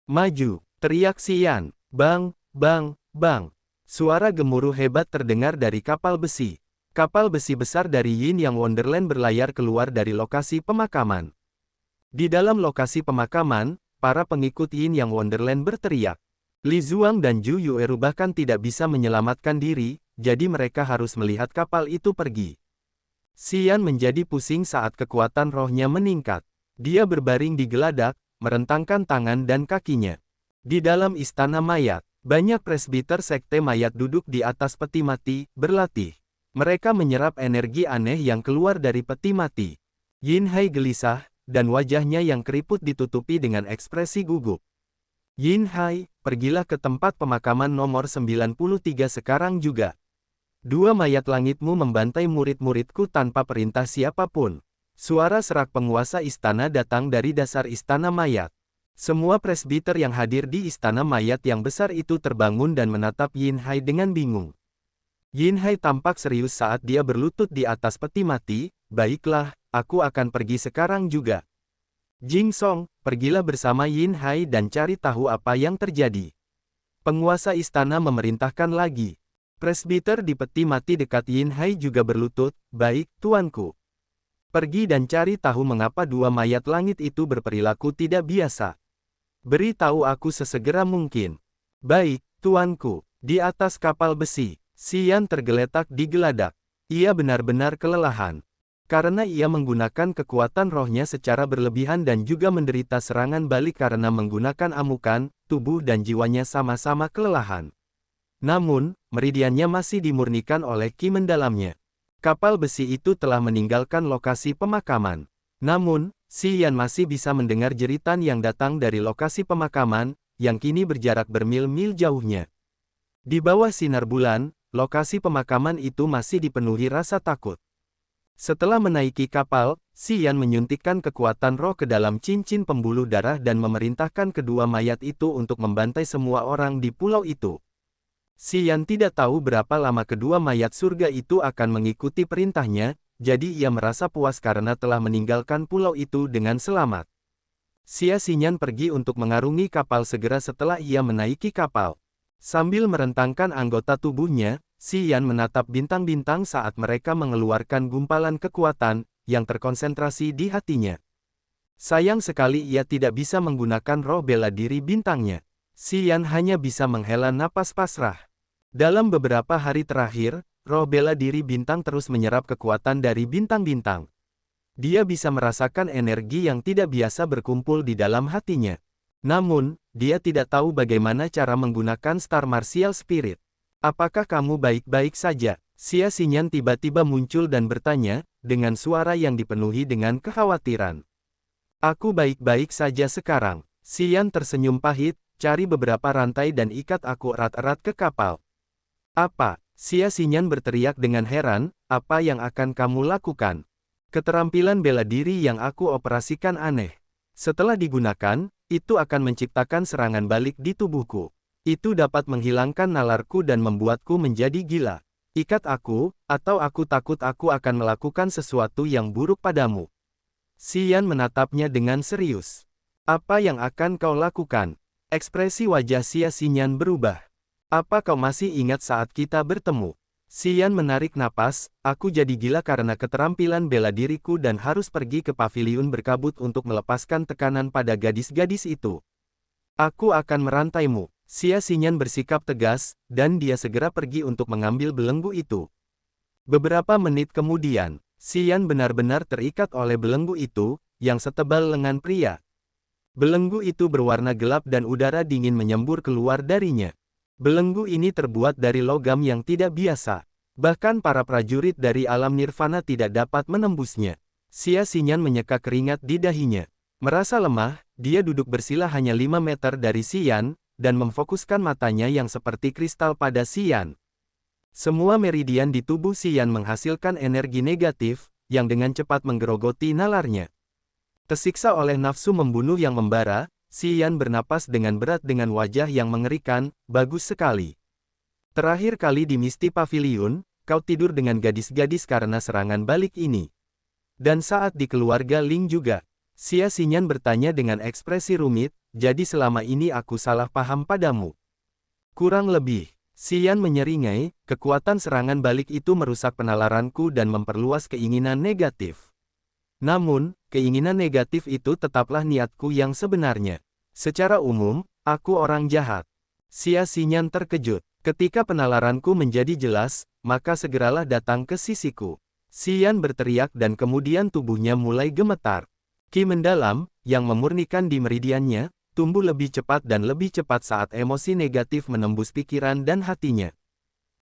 Maju, teriak Xian. Bang, bang, bang. Suara gemuruh hebat terdengar dari kapal besi. Kapal besi besar dari Yin Yang Wonderland berlayar keluar dari lokasi pemakaman. Di dalam lokasi pemakaman, para pengikut Yin Yang Wonderland berteriak. Li Zuang dan Zhu Yueru bahkan tidak bisa menyelamatkan diri, jadi mereka harus melihat kapal itu pergi. Xian menjadi pusing saat kekuatan rohnya meningkat. Dia berbaring di geladak, merentangkan tangan dan kakinya. Di dalam istana mayat, banyak presbiter sekte mayat duduk di atas peti mati, berlatih. Mereka menyerap energi aneh yang keluar dari peti mati. Yin Hai gelisah, dan wajahnya yang keriput ditutupi dengan ekspresi gugup. Yin Hai, pergilah ke tempat pemakaman nomor 93 sekarang juga. Dua mayat langitmu membantai murid-muridku tanpa perintah siapapun. Suara serak penguasa istana datang dari dasar istana mayat. Semua presbiter yang hadir di istana mayat yang besar itu terbangun dan menatap Yin Hai dengan bingung. Yin Hai tampak serius saat dia berlutut di atas peti mati. Baiklah, aku akan pergi sekarang juga. Jing Song, pergilah bersama Yin Hai dan cari tahu apa yang terjadi. Penguasa istana memerintahkan lagi. Presbiter di peti mati dekat Yin Hai juga berlutut. Baik, tuanku. Pergi dan cari tahu mengapa dua mayat langit itu berperilaku tidak biasa. Beri tahu aku sesegera mungkin. Baik, tuanku. Di atas kapal besi, Xian tergeletak di geladak. Ia benar-benar kelelahan. Karena ia menggunakan kekuatan rohnya secara berlebihan dan juga menderita serangan balik karena menggunakan amukan, tubuh dan jiwanya sama-sama kelelahan. Namun, meridiannya masih dimurnikan oleh ki mendalamnya. Kapal besi itu telah meninggalkan lokasi pemakaman. Namun, Xian masih bisa mendengar jeritan yang datang dari lokasi pemakaman, yang kini berjarak bermil-mil jauhnya. Di bawah sinar bulan, lokasi pemakaman itu masih dipenuhi rasa takut. Setelah menaiki kapal, Xian menyuntikkan kekuatan roh ke dalam cincin pembuluh darah dan memerintahkan kedua mayat itu untuk membantai semua orang di pulau itu. Xian tidak tahu berapa lama kedua mayat surga itu akan mengikuti perintahnya, jadi ia merasa puas karena telah meninggalkan pulau itu dengan selamat. Xia Xinyan pergi untuk mengarungi kapal segera setelah ia menaiki kapal. Sambil merentangkan anggota tubuhnya, Xian menatap bintang-bintang saat mereka mengeluarkan gumpalan kekuatan yang terkonsentrasi di hatinya. Sayang sekali ia tidak bisa menggunakan roh bela diri bintangnya. Xian hanya bisa menghela napas pasrah. Dalam beberapa hari terakhir, roh bela diri bintang terus menyerap kekuatan dari bintang-bintang. Dia bisa merasakan energi yang tidak biasa berkumpul di dalam hatinya. Namun, dia tidak tahu bagaimana cara menggunakan Star Martial Spirit. Apakah kamu baik-baik saja? Xia Xinyan tiba-tiba muncul dan bertanya, dengan suara yang dipenuhi dengan kekhawatiran. Aku baik-baik saja sekarang. Xian tersenyum pahit, cari beberapa rantai dan ikat aku erat-erat ke kapal. Apa? Xia Xinyan berteriak dengan heran, apa yang akan kamu lakukan? Keterampilan bela diri yang aku operasikan aneh. Setelah digunakan, itu akan menciptakan serangan balik di tubuhku. Itu dapat menghilangkan nalarku dan membuatku menjadi gila. Ikat aku, atau aku takut aku akan melakukan sesuatu yang buruk padamu. Xian menatapnya dengan serius. Apa yang akan kau lakukan? Ekspresi wajah Xia Xinyan berubah. Apa kau masih ingat saat kita bertemu? Xian menarik napas, aku jadi gila karena keterampilan bela diriku dan harus pergi ke paviliun berkabut untuk melepaskan tekanan pada gadis-gadis itu. Aku akan merantaimu. Xia Xinyan bersikap tegas, dan dia segera pergi untuk mengambil belenggu itu. Beberapa menit kemudian, Xian benar-benar terikat oleh belenggu itu, yang setebal lengan pria. Belenggu itu berwarna gelap dan udara dingin menyembur keluar darinya. Belenggu ini terbuat dari logam yang tidak biasa. Bahkan para prajurit dari alam nirvana tidak dapat menembusnya. Xia Xinyan menyeka keringat di dahinya. Merasa lemah, dia duduk bersila hanya 5 meter dari Xian, dan memfokuskan matanya yang seperti kristal pada Xian. Semua meridian di tubuh Xian menghasilkan energi negatif, yang dengan cepat menggerogoti nalarnya. Tersiksa oleh nafsu membunuh yang membara, Xian bernapas dengan berat dengan wajah yang mengerikan, bagus sekali. Terakhir kali di Misty Pavilion, kau tidur dengan gadis-gadis karena serangan balik ini. Dan saat di keluarga Ling juga. Xia Xinyan bertanya dengan ekspresi rumit, jadi selama ini aku salah paham padamu. Kurang lebih. Xian menyeringai, kekuatan serangan balik itu merusak penalaranku dan memperluas keinginan negatif. Namun, keinginan negatif itu tetaplah niatku yang sebenarnya. Secara umum, aku orang jahat. Xia Xinyan terkejut. Ketika penalaranku menjadi jelas, maka segeralah datang ke sisiku. Xian berteriak dan kemudian tubuhnya mulai gemetar. Qi mendalam, yang memurnikan di meridiannya, tumbuh lebih cepat dan lebih cepat saat emosi negatif menembus pikiran dan hatinya.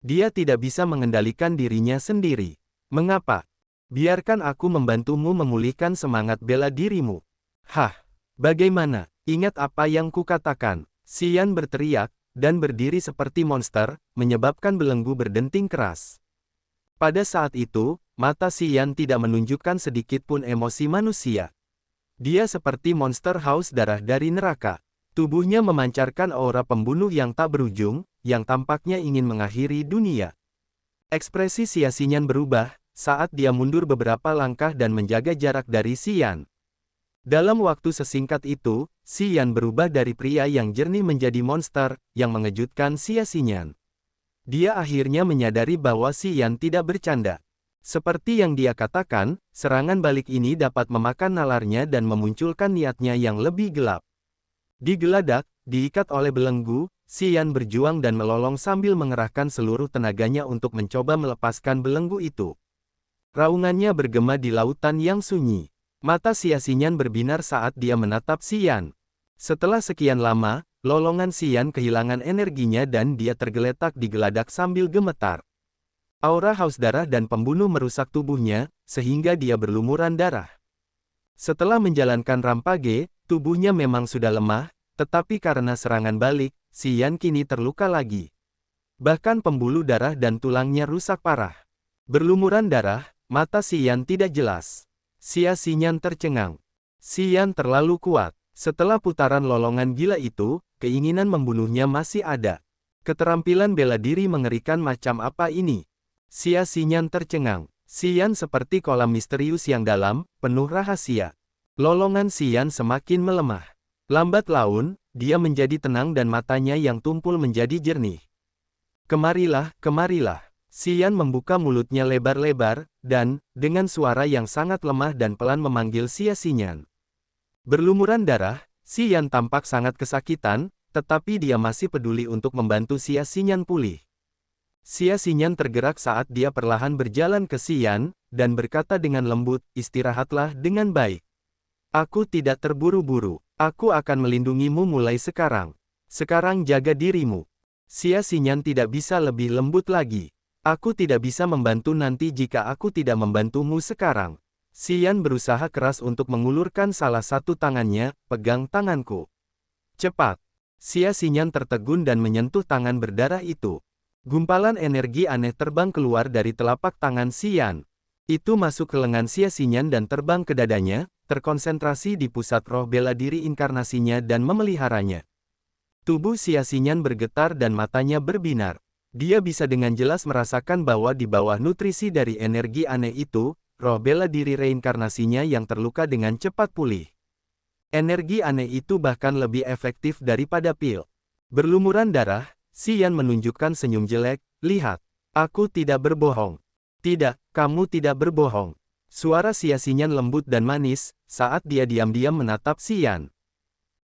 Dia tidak bisa mengendalikan dirinya sendiri. Mengapa? Biarkan aku membantumu memulihkan semangat bela dirimu. Hah, bagaimana? Ingat apa yang kukatakan. Xian berteriak, dan berdiri seperti monster, menyebabkan belenggu berdenting keras. Pada saat itu, mata Xian tidak menunjukkan sedikit pun emosi manusia. Dia seperti monster haus darah dari neraka. Tubuhnya memancarkan aura pembunuh yang tak berujung, yang tampaknya ingin mengakhiri dunia. Ekspresi Xia Xinyan berubah, saat dia mundur beberapa langkah dan menjaga jarak dari Xian. Dalam waktu sesingkat itu, Xian berubah dari pria yang jernih menjadi monster, yang mengejutkan Xia Xinyan. Dia akhirnya menyadari bahwa Xian tidak bercanda. Seperti yang dia katakan, serangan balik ini dapat memakan nalarnya dan memunculkan niatnya yang lebih gelap. Digeladak, diikat oleh belenggu, Xian berjuang dan melolong sambil mengerahkan seluruh tenaganya untuk mencoba melepaskan belenggu itu. Raungannya bergema di lautan yang sunyi. Mata Xia Xinyan berbinar saat dia menatap Xian. Setelah sekian lama, lolongan Xian kehilangan energinya dan dia tergeletak di geladak sambil gemetar. Aura haus darah dan pembunuh merusak tubuhnya, sehingga dia berlumuran darah. Setelah menjalankan rampage, tubuhnya memang sudah lemah, tetapi karena serangan balik, Xian kini terluka lagi. Bahkan pembuluh darah dan tulangnya rusak parah. Berlumuran darah, mata Xian tidak jelas. Xia Xinyan tercengang. Xian terlalu kuat. Setelah putaran lolongan gila itu, keinginan membunuhnya masih ada. Keterampilan bela diri mengerikan macam apa ini? Xia Xinyan tercengang. Xian seperti kolam misterius yang dalam, penuh rahasia. Lolongan Xian semakin melemah. Lambat laun, dia menjadi tenang dan matanya yang tumpul menjadi jernih. Kemarilah, kemarilah. Xian membuka mulutnya lebar-lebar, dan, dengan suara yang sangat lemah dan pelan memanggil Xia Xinyan. Berlumuran darah, Xian tampak sangat kesakitan, tetapi dia masih peduli untuk membantu Xia Xinyan pulih. Xia Xinyan tergerak saat dia perlahan berjalan ke Xian, dan berkata dengan lembut, istirahatlah dengan baik. Aku tidak terburu-buru, aku akan melindungimu mulai sekarang. Sekarang jaga dirimu. Xia Xinyan tidak bisa lebih lembut lagi. Aku tidak bisa membantu nanti jika aku tidak membantumu sekarang. Xian berusaha keras untuk mengulurkan salah satu tangannya, pegang tanganku. Cepat. Xia Xinyan tertegun dan menyentuh tangan berdarah itu. Gumpalan energi aneh terbang keluar dari telapak tangan Xian. Itu masuk ke lengan Xia Xinyan dan terbang ke dadanya, terkonsentrasi di pusat roh bela diri inkarnasinya dan memeliharanya. Tubuh Xia Xinyan bergetar dan matanya berbinar. Dia bisa dengan jelas merasakan bahwa di bawah nutrisi dari energi aneh itu, roh bela diri reinkarnasinya yang terluka dengan cepat pulih. Energi aneh itu bahkan lebih efektif daripada pil. Berlumuran darah, Xian menunjukkan senyum jelek, lihat, aku tidak berbohong. Tidak, kamu tidak berbohong. Suara Xia Xinyan lembut dan manis, saat dia diam-diam menatap Xian.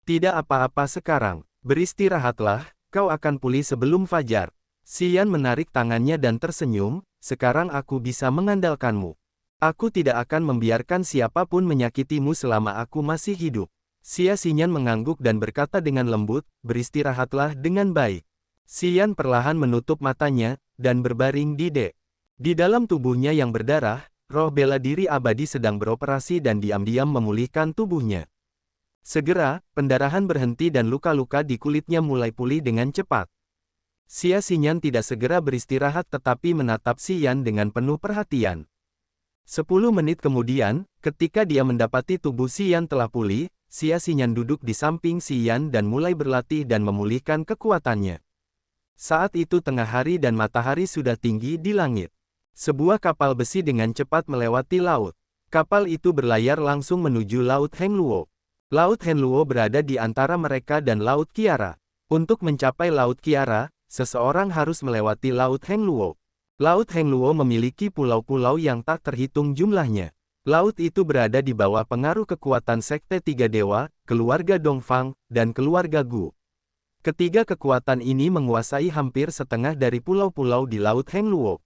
Tidak apa-apa sekarang, beristirahatlah, kau akan pulih sebelum fajar. Xian menarik tangannya dan tersenyum, sekarang aku bisa mengandalkanmu. Aku tidak akan membiarkan siapapun menyakitimu selama aku masih hidup. Xia Xinyan mengangguk dan berkata dengan lembut, beristirahatlah dengan baik. Xian perlahan menutup matanya, dan berbaring di dek. Di dalam tubuhnya yang berdarah, roh bela diri abadi sedang beroperasi dan diam-diam memulihkan tubuhnya. Segera, pendarahan berhenti dan luka-luka di kulitnya mulai pulih dengan cepat. Xia Xinyan tidak segera beristirahat tetapi menatap Xian dengan penuh perhatian. 10 menit kemudian, ketika dia mendapati tubuh Xian telah pulih, Xia Xinyan duduk di samping Xian dan mulai berlatih dan memulihkan kekuatannya. Saat itu tengah hari dan matahari sudah tinggi di langit. Sebuah kapal besi dengan cepat melewati laut. Kapal itu berlayar langsung menuju Laut Hengluo. Laut Hengluo berada di antara mereka dan Laut Kiara. Untuk mencapai Laut Kiara, seseorang harus melewati Laut Hengluo. Laut Hengluo memiliki pulau-pulau yang tak terhitung jumlahnya. Laut itu berada di bawah pengaruh kekuatan Sekte Tiga Dewa, keluarga Dongfang, dan keluarga Gu. Ketiga kekuatan ini menguasai hampir setengah dari pulau-pulau di Laut Hengluo.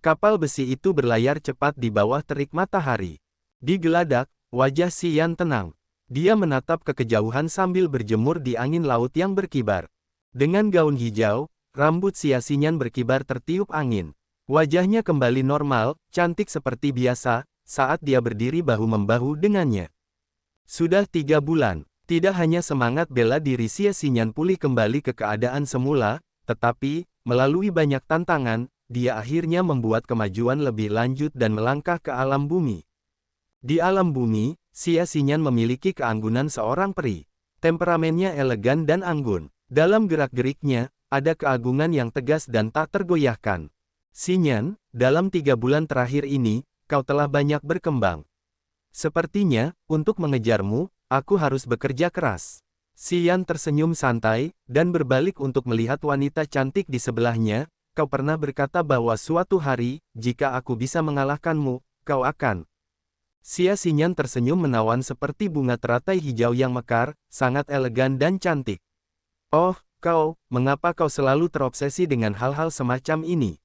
Kapal besi itu berlayar cepat di bawah terik matahari. Di geladak, wajah Xian tenang. Dia menatap ke kejauhan sambil berjemur di angin laut yang berkibar. Dengan gaun hijau, rambut Xia Xinyan berkibar tertiup angin. Wajahnya kembali normal, cantik seperti biasa, saat dia berdiri bahu-membahu dengannya. Sudah 3 bulan, tidak hanya semangat bela diri Xia Xinyan pulih kembali ke keadaan semula, tetapi, melalui banyak tantangan, dia akhirnya membuat kemajuan lebih lanjut dan melangkah ke alam bumi. Di alam bumi, Xia Xinyan memiliki keanggunan seorang peri. Temperamennya elegan dan anggun. Dalam gerak-geriknya, ada keagungan yang tegas dan tak tergoyahkan. Xinyan, dalam 3 bulan terakhir ini, kau telah banyak berkembang. Sepertinya, untuk mengejarmu, aku harus bekerja keras. Xian tersenyum santai, dan berbalik untuk melihat wanita cantik di sebelahnya. Kau pernah berkata bahwa suatu hari, jika aku bisa mengalahkanmu, kau akan. Xia Xinyan tersenyum menawan seperti bunga teratai hijau yang mekar, sangat elegan dan cantik. Oh, mengapa kau selalu terobsesi dengan hal-hal semacam ini?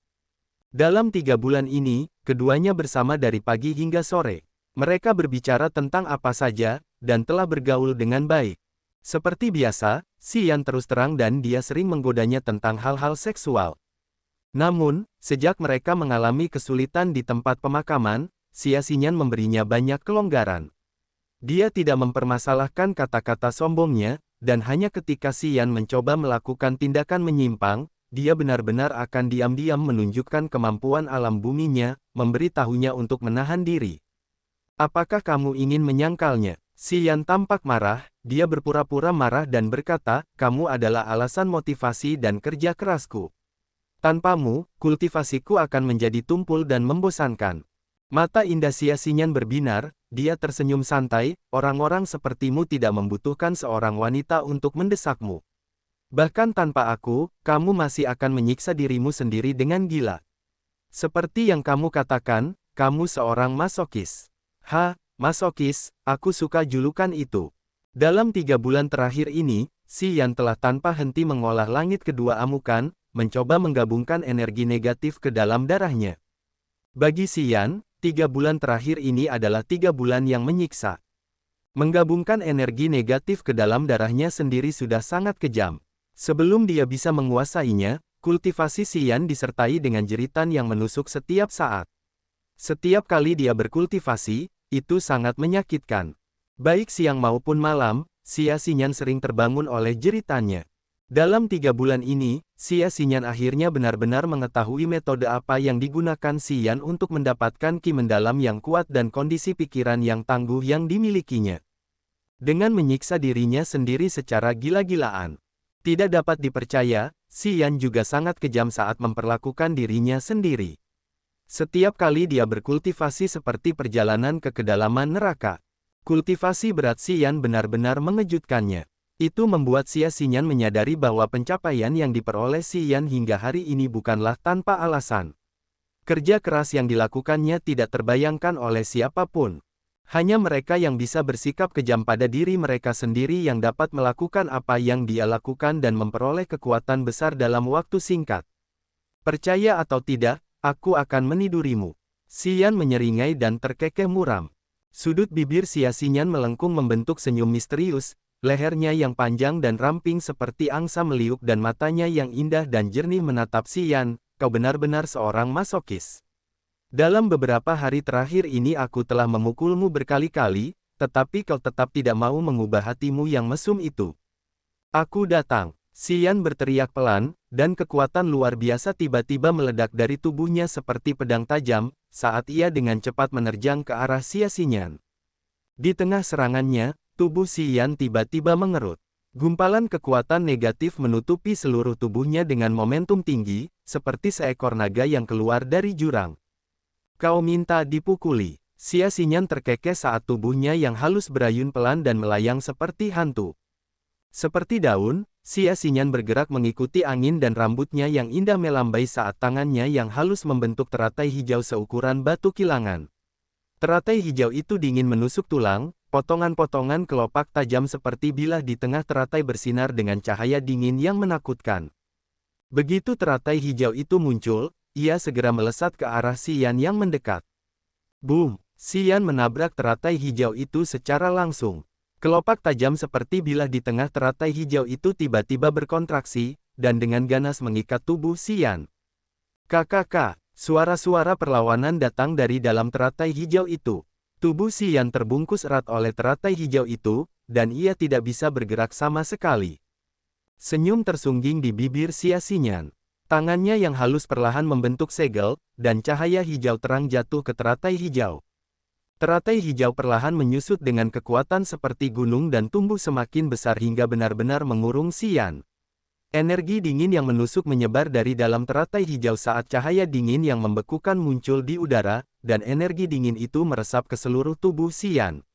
Dalam 3 bulan ini, keduanya bersama dari pagi hingga sore. Mereka berbicara tentang apa saja, dan telah bergaul dengan baik. Seperti biasa, Xian terus terang dan dia sering menggodanya tentang hal-hal seksual. Namun, sejak mereka mengalami kesulitan di tempat pemakaman, Xia Xinyan memberinya banyak kelonggaran. Dia tidak mempermasalahkan kata-kata sombongnya, dan hanya ketika Xian mencoba melakukan tindakan menyimpang, dia benar-benar akan diam-diam menunjukkan kemampuan alam buminya, memberitahunya untuk menahan diri. Apakah kamu ingin menyangkalnya? Xian tampak marah, dia berpura-pura marah dan berkata, kamu adalah alasan motivasi dan kerja kerasku. Tanpamu, kultivasiku akan menjadi tumpul dan membosankan. Mata indah Xia Xinyan berbinar, dia tersenyum santai, orang-orang sepertimu tidak membutuhkan seorang wanita untuk mendesakmu. Bahkan tanpa aku, kamu masih akan menyiksa dirimu sendiri dengan gila. Seperti yang kamu katakan, kamu seorang masokis. Masokis, aku suka julukan itu. Dalam 3 bulan terakhir ini, Xian telah tanpa henti mengolah langit kedua amukan, mencoba menggabungkan energi negatif ke dalam darahnya. Bagi Xian, 3 bulan terakhir ini adalah 3 bulan yang menyiksa. Menggabungkan energi negatif ke dalam darahnya sendiri sudah sangat kejam. Sebelum dia bisa menguasainya, kultivasi Xian disertai dengan jeritan yang menusuk setiap saat. Setiap kali dia berkultivasi, itu sangat menyakitkan. Baik siang maupun malam, Xia Xinyan sering terbangun oleh jeritannya. Dalam 3 bulan ini, Xia Xinyan akhirnya benar-benar mengetahui metode apa yang digunakan Xian untuk mendapatkan ki mendalam yang kuat dan kondisi pikiran yang tangguh yang dimilikinya. Dengan menyiksa dirinya sendiri secara gila-gilaan. Tidak dapat dipercaya, Xian juga sangat kejam saat memperlakukan dirinya sendiri. Setiap kali dia berkultivasi seperti perjalanan ke kedalaman neraka. Kultivasi berat Xian benar-benar mengejutkannya. Itu membuat Xia Xinyan menyadari bahwa pencapaian yang diperoleh Xian hingga hari ini bukanlah tanpa alasan. Kerja keras yang dilakukannya tidak terbayangkan oleh siapapun. Hanya mereka yang bisa bersikap kejam pada diri mereka sendiri yang dapat melakukan apa yang dia lakukan dan memperoleh kekuatan besar dalam waktu singkat. Percaya atau tidak, aku akan menidurimu. Xian menyeringai dan terkekeh muram. Sudut bibir Xia Xinyan melengkung membentuk senyum misterius. Lehernya yang panjang dan ramping seperti angsa meliuk dan matanya yang indah dan jernih menatap Xian, kau benar-benar seorang masokis. Dalam beberapa hari terakhir ini aku telah memukulmu berkali-kali, tetapi kau tetap tidak mau mengubah hatimu yang mesum itu. Aku datang. Xian berteriak pelan, dan kekuatan luar biasa tiba-tiba meledak dari tubuhnya seperti pedang tajam, saat ia dengan cepat menerjang ke arah Xia Xinyan. Di tengah serangannya, tubuh Xian tiba-tiba mengerut. Gumpalan kekuatan negatif menutupi seluruh tubuhnya dengan momentum tinggi, seperti seekor naga yang keluar dari jurang. Kau minta dipukuli. Xia Xinyan terkekeh saat tubuhnya yang halus berayun pelan dan melayang seperti hantu. Seperti daun, Xia Xinyan bergerak mengikuti angin dan rambutnya yang indah melambai saat tangannya yang halus membentuk teratai hijau seukuran batu kilangan. Teratai hijau itu dingin menusuk tulang, potongan-potongan kelopak tajam seperti bilah di tengah teratai bersinar dengan cahaya dingin yang menakutkan. Begitu teratai hijau itu muncul, ia segera melesat ke arah Xian yang mendekat. Boom! Xian menabrak teratai hijau itu secara langsung. Kelopak tajam seperti bilah di tengah teratai hijau itu tiba-tiba berkontraksi, dan dengan ganas mengikat tubuh Xian. Kakak, suara-suara perlawanan datang dari dalam teratai hijau itu. Tubuh Xian terbungkus erat oleh teratai hijau itu, dan ia tidak bisa bergerak sama sekali. Senyum tersungging di bibir Xia Xinyan. Tangannya yang halus perlahan membentuk segel, dan cahaya hijau terang jatuh ke teratai hijau. Teratai hijau perlahan menyusut dengan kekuatan seperti gunung dan tumbuh semakin besar hingga benar-benar mengurung Xian. Energi dingin yang menusuk menyebar dari dalam teratai hijau saat cahaya dingin yang membekukan muncul di udara, dan energi dingin itu meresap ke seluruh tubuh Xian.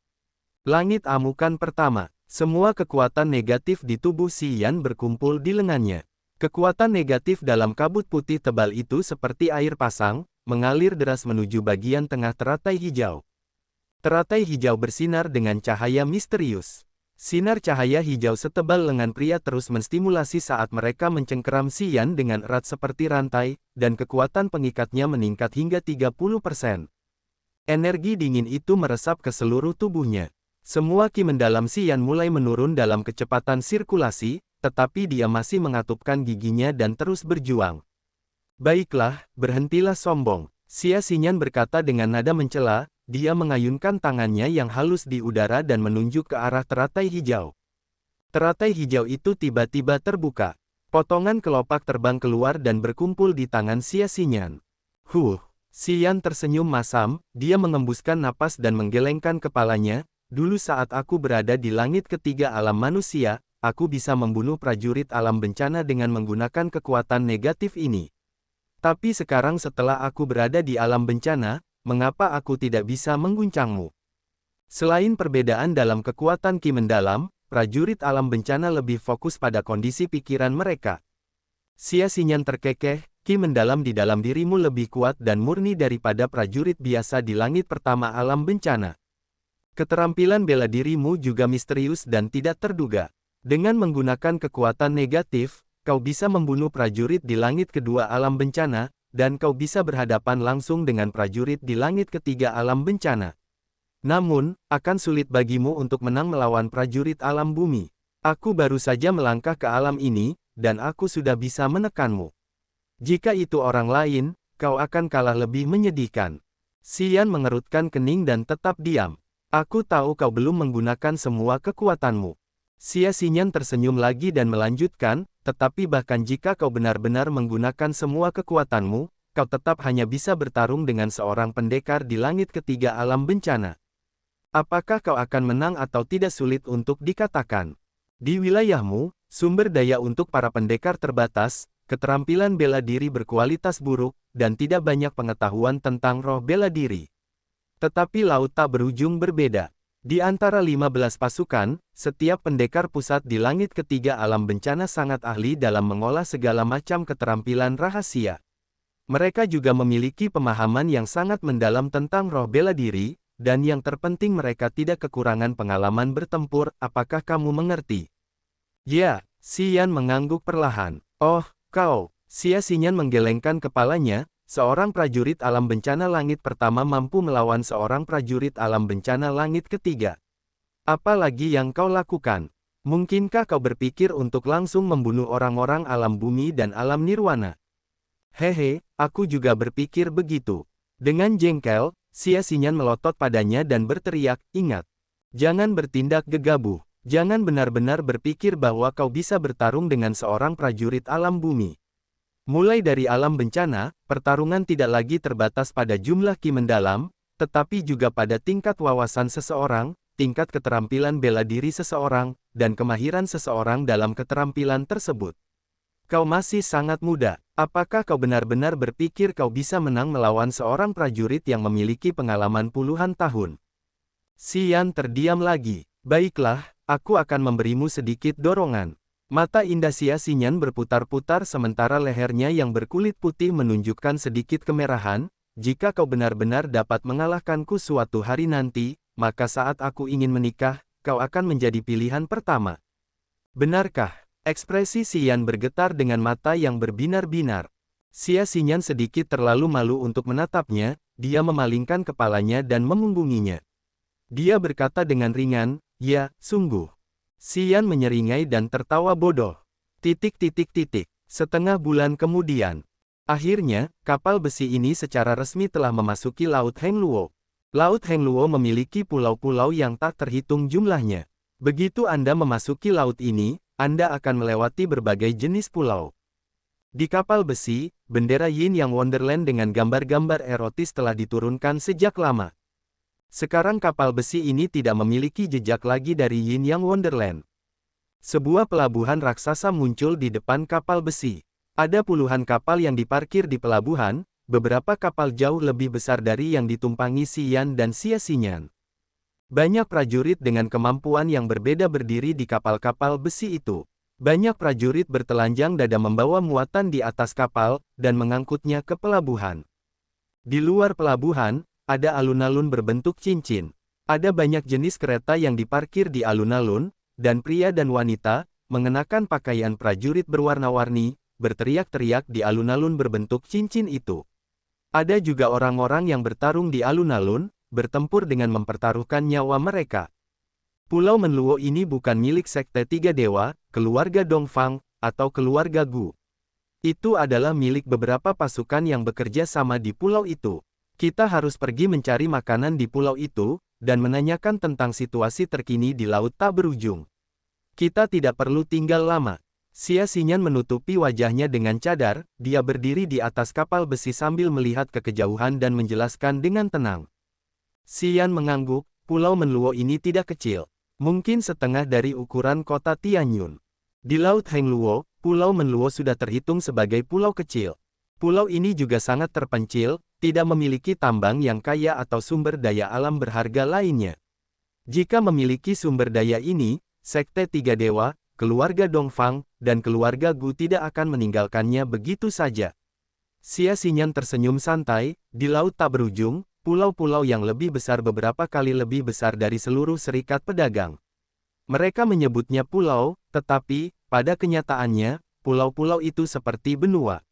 Langit amukan pertama. Semua kekuatan negatif di tubuh Xian berkumpul di lengannya. Kekuatan negatif dalam kabut putih tebal itu seperti air pasang, mengalir deras menuju bagian tengah teratai hijau. Teratai hijau bersinar dengan cahaya misterius. Sinar cahaya hijau setebal lengan pria terus menstimulasi saat mereka mencengkeram Xian dengan erat seperti rantai, dan kekuatan pengikatnya meningkat hingga 30%. Energi dingin itu meresap ke seluruh tubuhnya. Semua ki mendalam Xian mulai menurun dalam kecepatan sirkulasi, tetapi dia masih mengatupkan giginya dan terus berjuang. Baiklah, berhentilah sombong. Xia Xinyan berkata dengan nada mencela. Dia mengayunkan tangannya yang halus di udara dan menunjuk ke arah teratai hijau. Teratai hijau itu tiba-tiba terbuka. Potongan kelopak terbang keluar dan berkumpul di tangan Xia Xinyan. Xian tersenyum masam, dia mengembuskan napas dan menggelengkan kepalanya. Dulu saat aku berada di langit ketiga alam manusia, aku bisa membunuh prajurit alam bencana dengan menggunakan kekuatan negatif ini. Tapi sekarang setelah aku berada di alam bencana, mengapa aku tidak bisa mengguncangmu? Selain perbedaan dalam kekuatan ki mendalam, prajurit alam bencana lebih fokus pada kondisi pikiran mereka. Xia Xinyan terkekeh, ki mendalam di dalam dirimu lebih kuat dan murni daripada prajurit biasa di langit pertama alam bencana. Keterampilan bela dirimu juga misterius dan tidak terduga. Dengan menggunakan kekuatan negatif, kau bisa membunuh prajurit di langit kedua alam bencana, dan kau bisa berhadapan langsung dengan prajurit di langit ketiga alam bencana. Namun, akan sulit bagimu untuk menang melawan prajurit alam bumi. Aku baru saja melangkah ke alam ini, dan aku sudah bisa menekanmu. Jika itu orang lain, kau akan kalah lebih menyedihkan. Xian mengerutkan kening dan tetap diam. Aku tahu kau belum menggunakan semua kekuatanmu. Xia Xinyan tersenyum lagi dan melanjutkan, tetapi bahkan jika kau benar-benar menggunakan semua kekuatanmu, kau tetap hanya bisa bertarung dengan seorang pendekar di langit ketiga alam bencana. Apakah kau akan menang atau tidak sulit untuk dikatakan. Di wilayahmu, sumber daya untuk para pendekar terbatas, keterampilan bela diri berkualitas buruk, dan tidak banyak pengetahuan tentang roh bela diri. Tetapi laut tak berujung berbeda. Di antara 15 pasukan, setiap pendekar pusat di langit ketiga alam bencana sangat ahli dalam mengolah segala macam keterampilan rahasia. Mereka juga memiliki pemahaman yang sangat mendalam tentang roh bela diri, dan yang terpenting mereka tidak kekurangan pengalaman bertempur. Apakah kamu mengerti? Ya, Xian mengangguk perlahan. Oh, kau. Xia Xinyan menggelengkan kepalanya. Seorang prajurit alam bencana langit pertama mampu melawan seorang prajurit alam bencana langit ketiga. Apalagi yang kau lakukan? Mungkinkah kau berpikir untuk langsung membunuh orang-orang alam bumi dan alam nirwana? Hehe, aku juga berpikir begitu. Dengan jengkel, Xia Xinyan melotot padanya dan berteriak, ingat. Jangan bertindak gegabah. Jangan benar-benar berpikir bahwa kau bisa bertarung dengan seorang prajurit alam bumi. Mulai dari alam bencana, pertarungan tidak lagi terbatas pada jumlah ki mendalam, tetapi juga pada tingkat wawasan seseorang, tingkat keterampilan bela diri seseorang, dan kemahiran seseorang dalam keterampilan tersebut. Kau masih sangat muda. Apakah kau benar-benar berpikir kau bisa menang melawan seorang prajurit yang memiliki pengalaman puluhan tahun? Xian terdiam lagi. Baiklah, aku akan memberimu sedikit dorongan. Mata indah Xia Xinyan berputar-putar sementara lehernya yang berkulit putih menunjukkan sedikit kemerahan. Jika kau benar-benar dapat mengalahkanku suatu hari nanti, maka saat aku ingin menikah, kau akan menjadi pilihan pertama. Benarkah? Ekspresi Xian bergetar dengan mata yang berbinar-binar. Xia Xinyan sedikit terlalu malu untuk menatapnya, dia memalingkan kepalanya dan memunggunginya. Dia berkata dengan ringan, "Ya, sungguh." Xian menyeringai dan tertawa bodoh. Setengah bulan kemudian. Akhirnya, kapal besi ini secara resmi telah memasuki Laut Hengluo. Laut Hengluo memiliki pulau-pulau yang tak terhitung jumlahnya. Begitu Anda memasuki laut ini, Anda akan melewati berbagai jenis pulau. Di kapal besi, bendera Yin Yang Wonderland dengan gambar-gambar erotis telah diturunkan sejak lama. Sekarang kapal besi ini tidak memiliki jejak lagi dari Yin Yang Wonderland. Sebuah pelabuhan raksasa muncul di depan kapal besi. Ada puluhan kapal yang diparkir di pelabuhan, beberapa kapal jauh lebih besar dari yang ditumpangi Xian dan Xia Xinyan. Banyak prajurit dengan kemampuan yang berbeda berdiri di kapal-kapal besi itu. Banyak prajurit bertelanjang dada membawa muatan di atas kapal, dan mengangkutnya ke pelabuhan. Di luar pelabuhan, ada alun-alun berbentuk cincin. Ada banyak jenis kereta yang diparkir di alun-alun, dan pria dan wanita, mengenakan pakaian prajurit berwarna-warni, berteriak-teriak di alun-alun berbentuk cincin itu. Ada juga orang-orang yang bertarung di alun-alun, bertempur dengan mempertaruhkan nyawa mereka. Pulau Menluo ini bukan milik Sekte Tiga Dewa, keluarga Dongfang, atau keluarga Gu. Itu adalah milik beberapa pasukan yang bekerja sama di pulau itu. Kita harus pergi mencari makanan di pulau itu, dan menanyakan tentang situasi terkini di laut tak berujung. Kita tidak perlu tinggal lama. Xia Xinyan menutupi wajahnya dengan cadar, dia berdiri di atas kapal besi sambil melihat ke kejauhan dan menjelaskan dengan tenang. Xian mengangguk, Pulau Menluo ini tidak kecil. Mungkin setengah dari ukuran kota Tianyun. Di Laut Hengluo, Pulau Menluo sudah terhitung sebagai pulau kecil. Pulau ini juga sangat terpencil, tidak memiliki tambang yang kaya atau sumber daya alam berharga lainnya. Jika memiliki sumber daya ini, Sekte Tiga Dewa, keluarga Dongfang, dan keluarga Gu tidak akan meninggalkannya begitu saja. Xia Xinyan tersenyum santai, di laut tak berujung, pulau-pulau yang lebih besar beberapa kali lebih besar dari seluruh serikat pedagang. Mereka menyebutnya pulau, tetapi, pada kenyataannya, pulau-pulau itu seperti benua.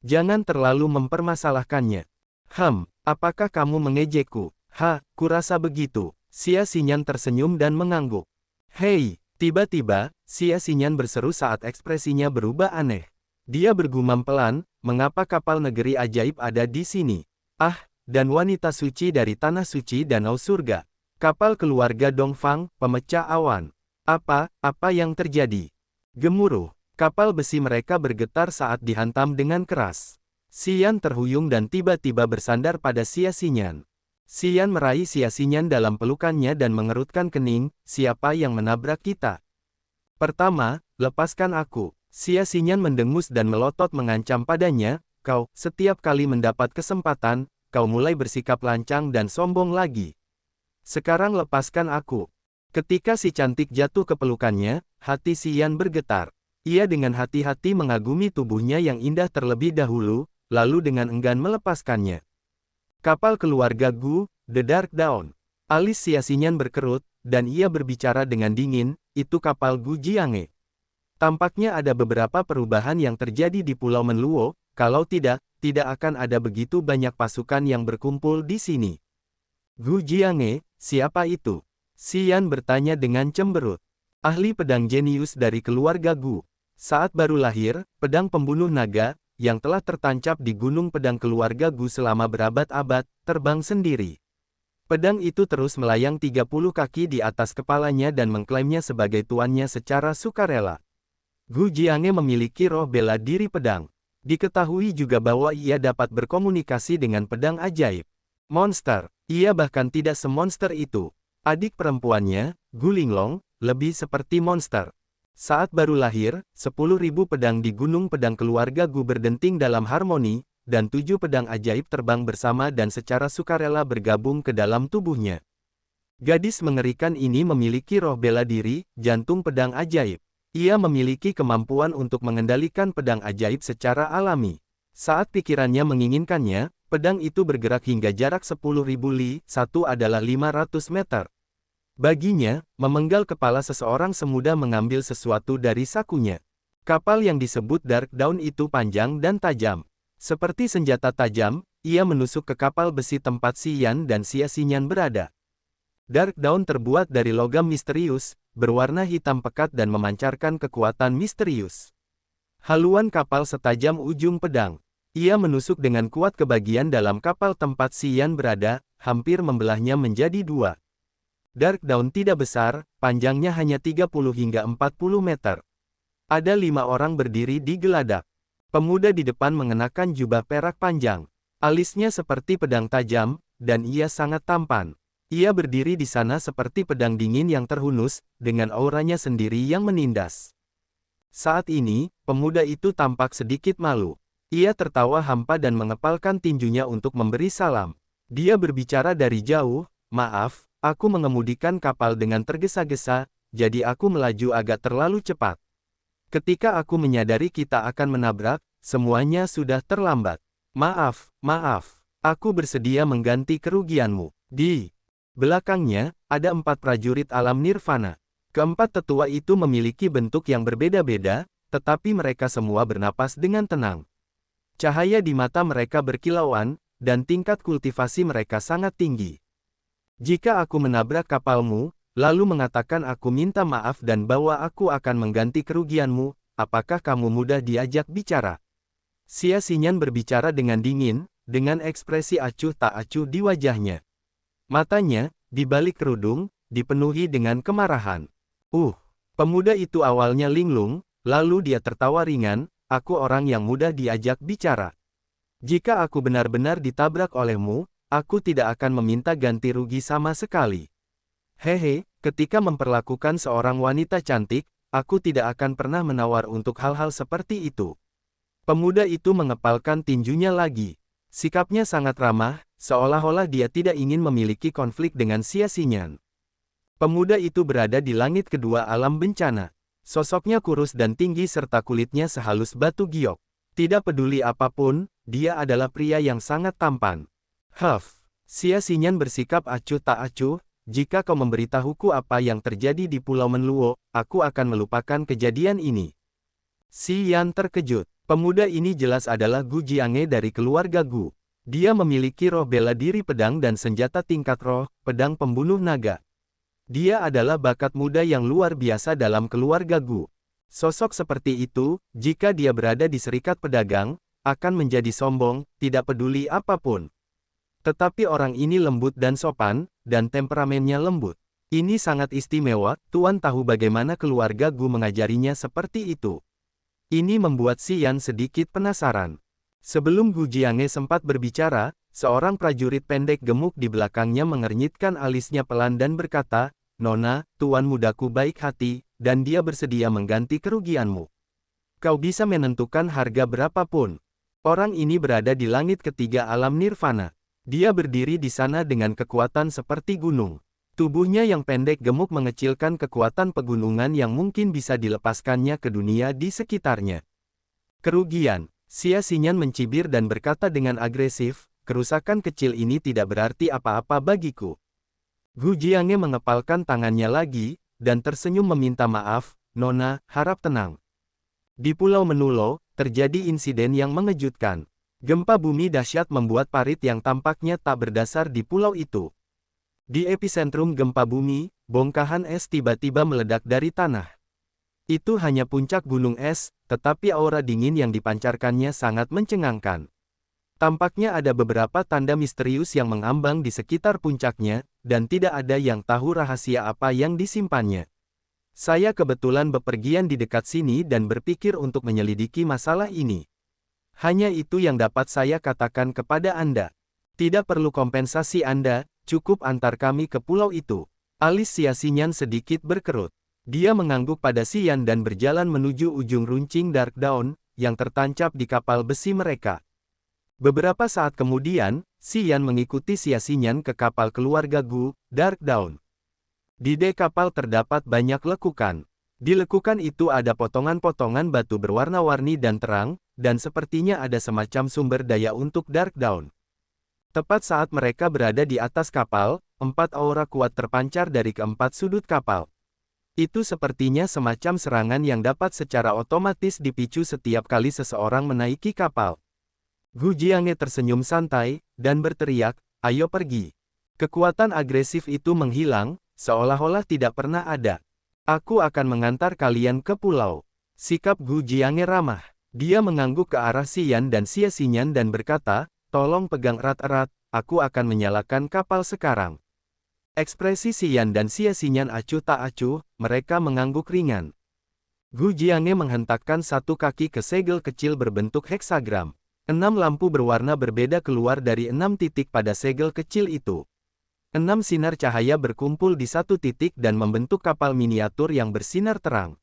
Jangan terlalu mempermasalahkannya. Apakah kamu mengejekku? Kurasa begitu. Xia Xinyan tersenyum dan mengangguk. Hei, tiba-tiba, Xia Xinyan berseru saat ekspresinya berubah aneh. Dia bergumam pelan, mengapa kapal negeri ajaib ada di sini? Dan wanita suci dari tanah suci danau surga. Kapal keluarga Dongfang, pemecah awan. Apa yang terjadi? Gemuruh. Kapal besi mereka bergetar saat dihantam dengan keras. Xian terhuyung dan tiba-tiba bersandar pada Xia Xinyan. Xian meraih Xia Xinyan dalam pelukannya dan mengerutkan kening, siapa yang menabrak kita? Pertama, lepaskan aku. Xia Xinyan mendengus dan melotot mengancam padanya, kau, setiap kali mendapat kesempatan, kau mulai bersikap lancang dan sombong lagi. Sekarang lepaskan aku. Ketika si cantik jatuh ke pelukannya, hati Xian bergetar. Ia dengan hati-hati mengagumi tubuhnya yang indah terlebih dahulu, lalu dengan enggan melepaskannya. Kapal keluarga Gu, The Dark Dawn. Alis Xia Xinyan berkerut, dan ia berbicara dengan dingin, itu kapal Gu Jiange. Tampaknya ada beberapa perubahan yang terjadi di Pulau Menluo, kalau tidak akan ada begitu banyak pasukan yang berkumpul di sini. Gu Jiange, siapa itu? Xian bertanya dengan cemberut. Ahli pedang jenius dari keluarga Gu. Saat baru lahir, pedang pembunuh naga, yang telah tertancap di gunung pedang keluarga Gu selama berabad-abad, terbang sendiri. Pedang itu terus melayang 30 kaki di atas kepalanya dan mengklaimnya sebagai tuannya secara sukarela. Gu Jiange memiliki roh bela diri pedang. Diketahui juga bahwa ia dapat berkomunikasi dengan pedang ajaib. Monster. Ia bahkan tidak semonster itu. Adik perempuannya, Gu Linglong, lebih seperti monster. Saat baru lahir, 10.000 pedang di gunung pedang keluarga Gu berdenting dalam harmoni, dan 7 pedang ajaib terbang bersama dan secara sukarela bergabung ke dalam tubuhnya. Gadis mengerikan ini memiliki roh bela diri, jantung pedang ajaib. Ia memiliki kemampuan untuk mengendalikan pedang ajaib secara alami. Saat pikirannya menginginkannya, pedang itu bergerak hingga jarak 10.000 li, satu adalah 500 meter. Baginya, memenggal kepala seseorang semudah mengambil sesuatu dari sakunya. Kapal yang disebut Dark Dawn itu panjang dan tajam. Seperti senjata tajam, ia menusuk ke kapal besi tempat Si Yan dan Xia Xinyan berada. Dark Dawn terbuat dari logam misterius, berwarna hitam pekat dan memancarkan kekuatan misterius. Haluan kapal setajam ujung pedang. Ia menusuk dengan kuat ke bagian dalam kapal tempat Si Yan berada, hampir membelahnya menjadi dua. Dark Dawn tidak besar, panjangnya hanya 30 hingga 40 meter. Ada 5 orang berdiri di geladak. Pemuda di depan mengenakan jubah perak panjang. Alisnya seperti pedang tajam, dan ia sangat tampan. Ia berdiri di sana seperti pedang dingin yang terhunus, dengan auranya sendiri yang menindas. Saat ini, pemuda itu tampak sedikit malu. Ia tertawa hampa dan mengepalkan tinjunya untuk memberi salam. Dia berbicara dari jauh, "Maaf, aku mengemudikan kapal dengan tergesa-gesa, jadi aku melaju agak terlalu cepat. Ketika aku menyadari kita akan menabrak, semuanya sudah terlambat. Maaf, aku bersedia mengganti kerugianmu." Di belakangnya, ada 4 prajurit alam nirvana. Keempat tetua itu memiliki bentuk yang berbeda-beda, tetapi mereka semua bernapas dengan tenang. Cahaya di mata mereka berkilauan, dan tingkat kultivasi mereka sangat tinggi. "Jika aku menabrak kapalmu, lalu mengatakan aku minta maaf dan bahwa aku akan mengganti kerugianmu, apakah kamu mudah diajak bicara?" Xia Xinyan berbicara dengan dingin, dengan ekspresi acuh tak acuh di wajahnya. Matanya, di balik kerudung, dipenuhi dengan kemarahan. Pemuda itu awalnya linglung, lalu dia tertawa ringan, "Aku orang yang mudah diajak bicara. Jika aku benar-benar ditabrak olehmu, aku tidak akan meminta ganti rugi sama sekali. Hehe, ketika memperlakukan seorang wanita cantik, aku tidak akan pernah menawar untuk hal-hal seperti itu." Pemuda itu mengepalkan tinjunya lagi. Sikapnya sangat ramah, seolah-olah dia tidak ingin memiliki konflik dengan Xia Xinyan. Pemuda itu berada di langit kedua alam bencana. Sosoknya kurus dan tinggi serta kulitnya sehalus batu giok. Tidak peduli apapun, dia adalah pria yang sangat tampan. Xia Xinyan bersikap acuh tak acuh, "Jika kau memberitahuku apa yang terjadi di Pulau Menluo, aku akan melupakan kejadian ini." Si Yan terkejut. Pemuda ini jelas adalah Gu Jiange dari keluarga Gu. Dia memiliki roh bela diri pedang dan senjata tingkat roh, pedang pembunuh naga. Dia adalah bakat muda yang luar biasa dalam keluarga Gu. Sosok seperti itu, jika dia berada di serikat pedagang, akan menjadi sombong, tidak peduli apapun. Tetapi orang ini lembut dan sopan, dan temperamennya lembut. Ini sangat istimewa, Tuan tahu bagaimana keluarga Gu mengajarinya seperti itu. Ini membuat Si Yan sedikit penasaran. Sebelum Gu Jiange sempat berbicara, seorang prajurit pendek gemuk di belakangnya mengernyitkan alisnya pelan dan berkata, "Nona, tuan mudaku baik hati, dan dia bersedia mengganti kerugianmu. Kau bisa menentukan harga berapapun." Orang ini berada di langit ketiga alam nirvana. Dia berdiri di sana dengan kekuatan seperti gunung. Tubuhnya yang pendek gemuk mengecilkan kekuatan pegunungan yang mungkin bisa dilepaskannya ke dunia di sekitarnya. "Kerugian." Xia Xinyan mencibir dan berkata dengan agresif, "Kerusakan kecil ini tidak berarti apa-apa bagiku." Gu Jiange mengepalkan tangannya lagi, dan tersenyum meminta maaf, "Nona, harap tenang. Di Pulau Menluo, terjadi insiden yang mengejutkan. Gempa bumi dahsyat membuat parit yang tampaknya tak berdasar di pulau itu. Di epicentrum gempa bumi, bongkahan es tiba-tiba meledak dari tanah. Itu hanya puncak gunung es, tetapi aura dingin yang dipancarkannya sangat mencengangkan. Tampaknya ada beberapa tanda misterius yang mengambang di sekitar puncaknya, dan tidak ada yang tahu rahasia apa yang disimpannya. Saya kebetulan bepergian di dekat sini dan berpikir untuk menyelidiki masalah ini. Hanya itu yang dapat saya katakan kepada Anda. Tidak perlu kompensasi Anda, cukup antar kami ke pulau itu." Alis Xia Xinyan sedikit berkerut. Dia mengangguk pada Si Yan dan berjalan menuju ujung runcing Dark Dawn, yang tertancap di kapal besi mereka. Beberapa saat kemudian, Si Yan mengikuti Xia Xinyan ke kapal keluarga Gu, Dark Dawn. Di dek kapal terdapat banyak lekukan. Di lekukan itu ada potongan-potongan batu berwarna-warni dan terang, dan sepertinya ada semacam sumber daya untuk Dark Dawn. Tepat saat mereka berada di atas kapal, 4 aura kuat terpancar dari keempat sudut kapal. Itu sepertinya semacam serangan yang dapat secara otomatis dipicu setiap kali seseorang menaiki kapal. Gu Jiange tersenyum santai, dan berteriak, "Ayo pergi." Kekuatan agresif itu menghilang, seolah-olah tidak pernah ada. "Aku akan mengantar kalian ke pulau." Sikap Gu Jiange ramah. Dia mengangguk ke arah Xian dan Xie Xinyan dan berkata, "Tolong pegang erat-erat, aku akan menyalakan kapal sekarang." Ekspresi Xian dan Xie Xinyan acuh tak acuh, mereka mengangguk ringan. Gu Jiange menghentakkan satu kaki ke segel kecil berbentuk heksagram. 6 lampu berwarna berbeda keluar dari 6 titik pada segel kecil itu. 6 sinar cahaya berkumpul di satu titik dan membentuk kapal miniatur yang bersinar terang.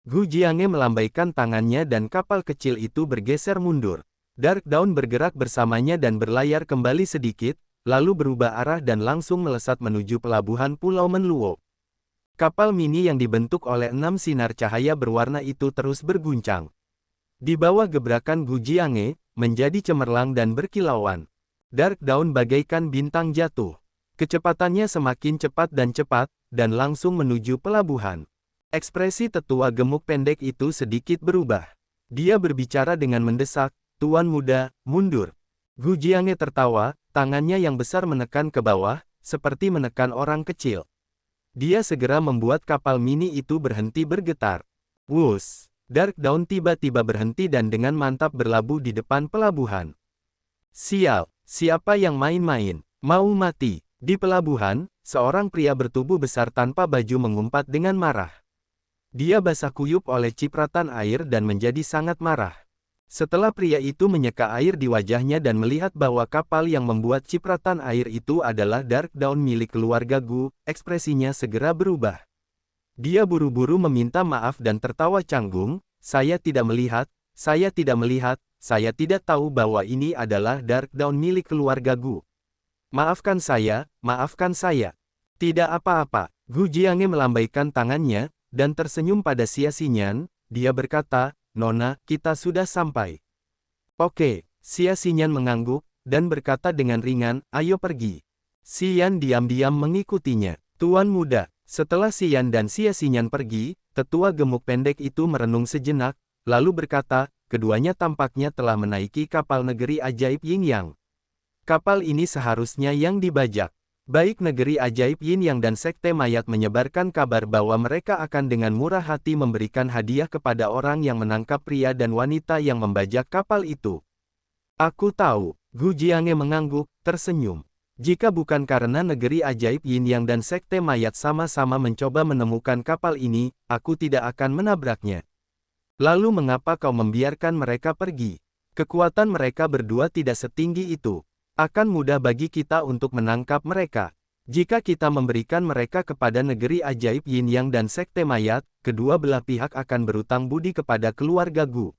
Gu Jiange melambaikan tangannya dan kapal kecil itu bergeser mundur. Dark Dawn bergerak bersamanya dan berlayar kembali sedikit, lalu berubah arah dan langsung melesat menuju pelabuhan Pulau Menluo. Kapal mini yang dibentuk oleh 6 sinar cahaya berwarna itu terus berguncang. Di bawah gebrakan Gu Jiange, menjadi cemerlang dan berkilauan. Dark Dawn bagaikan bintang jatuh. Kecepatannya semakin cepat, dan langsung menuju pelabuhan. Ekspresi tetua gemuk pendek itu sedikit berubah. Dia berbicara dengan mendesak, "Tuan muda, mundur." Gu Jiange tertawa, tangannya yang besar menekan ke bawah, seperti menekan orang kecil. Dia segera membuat kapal mini itu berhenti bergetar. Wush! Dark Dawn tiba-tiba berhenti dan dengan mantap berlabuh di depan pelabuhan. "Sial, siapa yang main-main? Mau mati?" Di pelabuhan, seorang pria bertubuh besar tanpa baju mengumpat dengan marah. Dia basah kuyup oleh cipratan air dan menjadi sangat marah. Setelah pria itu menyeka air di wajahnya dan melihat bahwa kapal yang membuat cipratan air itu adalah Dark Dawn milik keluarga Gu, ekspresinya segera berubah. Dia buru-buru meminta maaf dan tertawa canggung, saya tidak melihat, saya tidak tahu bahwa ini adalah Dark Dawn milik keluarga Gu. Maafkan saya. Tidak apa-apa." Gu Jiange melambaikan tangannya, dan tersenyum pada Xie Xinyan. Dia berkata, "Nona, kita sudah sampai." "Oke." Xie Xinyan mengangguk, dan berkata dengan ringan, "Ayo pergi." Xian diam-diam mengikutinya. "Tuan muda." Setelah Xian dan Xie Xinyan pergi, tetua gemuk pendek itu merenung sejenak, lalu berkata, "Keduanya tampaknya telah menaiki kapal negeri ajaib Yin Yang. Kapal ini seharusnya yang dibajak." Baik negeri ajaib Yin Yang dan Sekte Mayat menyebarkan kabar bahwa mereka akan dengan murah hati memberikan hadiah kepada orang yang menangkap pria dan wanita yang membajak kapal itu. "Aku tahu." Gu Jiange mengangguk, tersenyum. "Jika bukan karena negeri ajaib Yin Yang dan Sekte Mayat sama-sama mencoba menemukan kapal ini, aku tidak akan menabraknya. Lalu mengapa kau membiarkan mereka pergi? Kekuatan mereka berdua tidak setinggi itu. Akan mudah bagi kita untuk menangkap mereka. Jika kita memberikan mereka kepada negeri ajaib Yin Yang dan Sekte Mayat, kedua belah pihak akan berutang budi kepada keluarga Gu.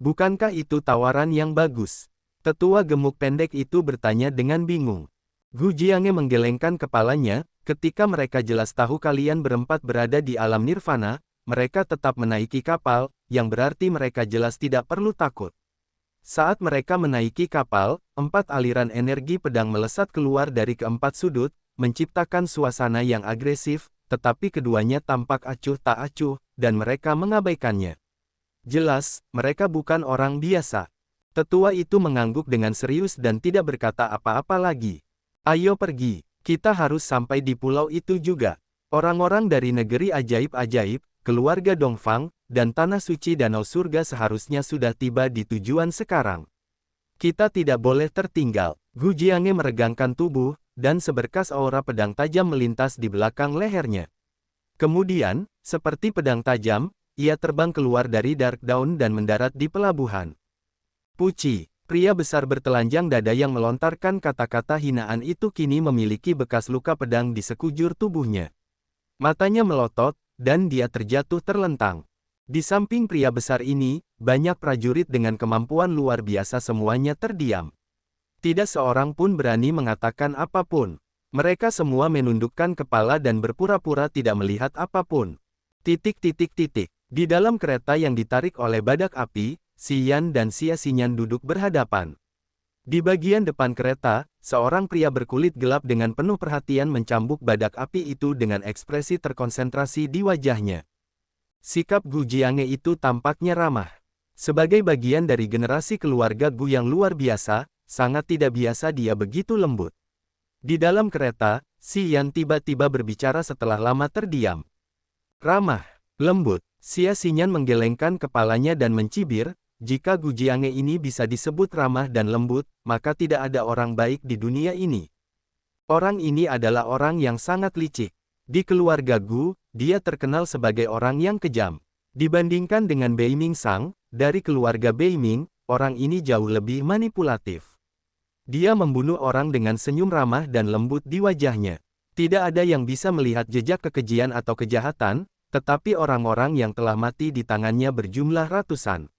Bukankah itu tawaran yang bagus?" Tetua gemuk pendek itu bertanya dengan bingung. Gu Jiange menggelengkan kepalanya, "Ketika mereka jelas tahu kalian berempat berada di alam nirvana, mereka tetap menaiki kapal, yang berarti mereka jelas tidak perlu takut." Saat mereka menaiki kapal, 4 aliran energi pedang melesat keluar dari keempat sudut, menciptakan suasana yang agresif, tetapi keduanya tampak acuh tak acuh, dan mereka mengabaikannya. Jelas, mereka bukan orang biasa. Tetua itu mengangguk dengan serius dan tidak berkata apa-apa lagi. "Ayo pergi, kita harus sampai di pulau itu juga." Orang-orang dari negeri ajaib-ajaib, keluarga Dongfang, dan Tanah Suci Danau Surga seharusnya sudah tiba di tujuan sekarang. Kita tidak boleh tertinggal. Gu Jiange meregangkan tubuh, dan seberkas aura pedang tajam melintas di belakang lehernya. Kemudian, seperti pedang tajam, ia terbang keluar dari Dark Dawn dan mendarat di pelabuhan. Puci, pria besar bertelanjang dada yang melontarkan kata-kata hinaan itu kini memiliki bekas luka pedang di sekujur tubuhnya. Matanya melotot, dan dia terjatuh terlentang. Di samping pria besar ini, banyak prajurit dengan kemampuan luar biasa semuanya terdiam. Tidak seorang pun berani mengatakan apapun. Mereka semua menundukkan kepala dan berpura-pura tidak melihat apapun. Di dalam kereta yang ditarik oleh badak api, Xian dan Xia Xinyan duduk berhadapan. Di bagian depan kereta, seorang pria berkulit gelap dengan penuh perhatian mencambuk badak api itu dengan ekspresi terkonsentrasi di wajahnya. Sikap Gu Jiange itu tampaknya ramah. Sebagai bagian dari generasi keluarga Gu yang luar biasa, sangat tidak biasa dia begitu lembut. Di dalam kereta, Xian tiba-tiba berbicara setelah lama terdiam. Ramah, lembut. Xia Xinyan menggelengkan kepalanya dan mencibir, jika Gu Jiange ini bisa disebut ramah dan lembut, maka tidak ada orang baik di dunia ini. Orang ini adalah orang yang sangat licik. Di keluarga Gu, dia terkenal sebagai orang yang kejam. Dibandingkan dengan Bei Ming Sang, dari keluarga Bei Ming, orang ini jauh lebih manipulatif. Dia membunuh orang dengan senyum ramah dan lembut di wajahnya. Tidak ada yang bisa melihat jejak kekejian atau kejahatan, tetapi orang-orang yang telah mati di tangannya berjumlah ratusan.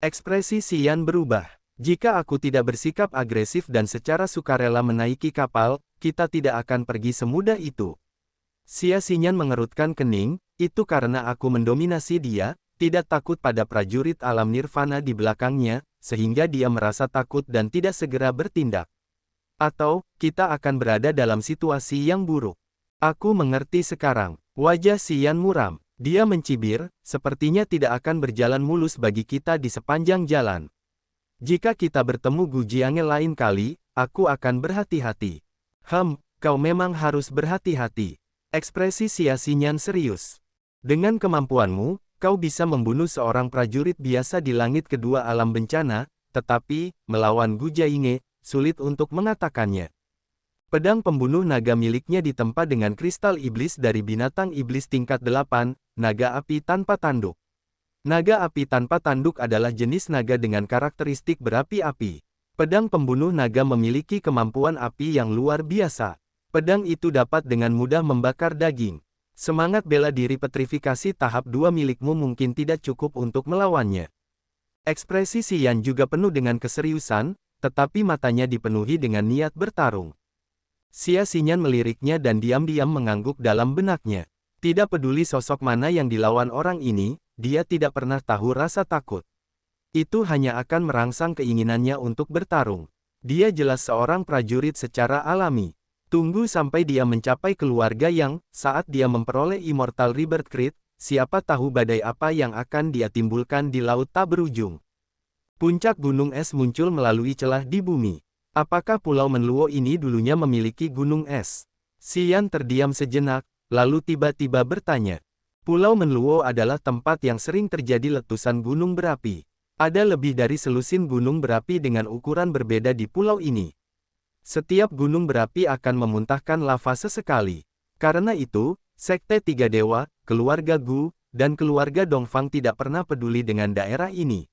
Ekspresi Xian berubah. Jika aku tidak bersikap agresif dan secara sukarela menaiki kapal, kita tidak akan pergi semudah itu. Xia Xinyan mengerutkan kening, itu karena aku mendominasi dia, tidak takut pada prajurit alam nirvana di belakangnya, sehingga dia merasa takut dan tidak segera bertindak. Atau, kita akan berada dalam situasi yang buruk. Aku mengerti sekarang. Wajah Xian muram. Dia mencibir, sepertinya tidak akan berjalan mulus bagi kita di sepanjang jalan. Jika kita bertemu Gu Jiange lain kali, aku akan berhati-hati. Kau memang harus berhati-hati. Ekspresi Xia Xinyan serius. Dengan kemampuanmu, kau bisa membunuh seorang prajurit biasa di langit kedua alam bencana, tetapi, melawan Gu Jiange, sulit untuk mengatakannya. Pedang pembunuh naga miliknya ditempa dengan kristal iblis dari binatang iblis tingkat 8, naga api tanpa tanduk. Naga api tanpa tanduk adalah jenis naga dengan karakteristik berapi-api. Pedang pembunuh naga memiliki kemampuan api yang luar biasa. Pedang itu dapat dengan mudah membakar daging. Semangat bela diri petrifikasi tahap 2 milikmu mungkin tidak cukup untuk melawannya. Ekspresi Xian juga penuh dengan keseriusan, tetapi matanya dipenuhi dengan niat bertarung. Xia Xinyan meliriknya dan diam-diam mengangguk dalam benaknya. Tidak peduli sosok mana yang dilawan orang ini, dia tidak pernah tahu rasa takut. Itu hanya akan merangsang keinginannya untuk bertarung. Dia jelas seorang prajurit secara alami. Tunggu sampai dia mencapai keluarga yang, saat dia memperoleh Immortal Rebirth Crit, siapa tahu badai apa yang akan dia timbulkan di laut tak berujung. Puncak gunung es muncul melalui celah di bumi. Apakah Pulau Menluo ini dulunya memiliki gunung es? Xian terdiam sejenak, lalu tiba-tiba bertanya. Pulau Menluo adalah tempat yang sering terjadi letusan gunung berapi. Ada lebih dari selusin gunung berapi dengan ukuran berbeda di pulau ini. Setiap gunung berapi akan memuntahkan lava sesekali. Karena itu, Sekte Tiga Dewa, keluarga Gu, dan keluarga Dongfang tidak pernah peduli dengan daerah ini.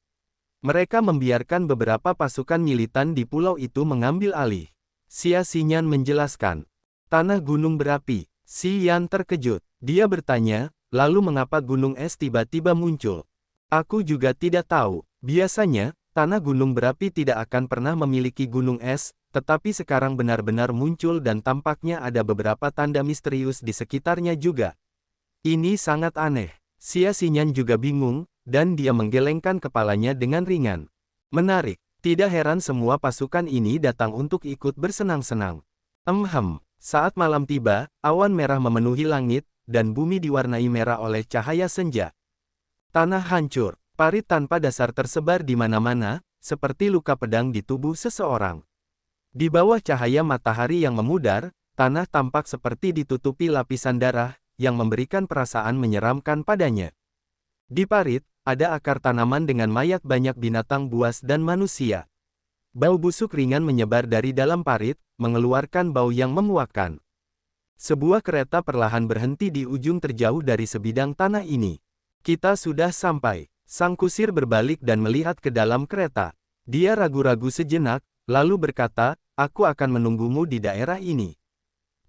Mereka membiarkan beberapa pasukan militan di pulau itu mengambil alih. Xia Xinyan menjelaskan. Tanah gunung berapi. Xian terkejut. Dia bertanya, lalu mengapa gunung es tiba-tiba muncul? Aku juga tidak tahu. Biasanya, tanah gunung berapi tidak akan pernah memiliki gunung es, tetapi sekarang benar-benar muncul dan tampaknya ada beberapa tanda misterius di sekitarnya juga. Ini sangat aneh. Xia Xinyan juga bingung, dan dia menggelengkan kepalanya dengan ringan. Menarik, tidak heran semua pasukan ini datang untuk ikut bersenang-senang. Saat malam tiba, awan merah memenuhi langit, dan bumi diwarnai merah oleh cahaya senja. Tanah hancur, parit tanpa dasar tersebar di mana-mana, seperti luka pedang di tubuh seseorang. Di bawah cahaya matahari yang memudar, tanah tampak seperti ditutupi lapisan darah, yang memberikan perasaan menyeramkan padanya. Di parit, ada akar tanaman dengan mayat banyak binatang buas dan manusia. Bau busuk ringan menyebar dari dalam parit, mengeluarkan bau yang memuakkan. Sebuah kereta perlahan berhenti di ujung terjauh dari sebidang tanah ini. Kita sudah sampai. Sang kusir berbalik dan melihat ke dalam kereta. Dia ragu-ragu sejenak, lalu berkata, aku akan menunggumu di daerah ini.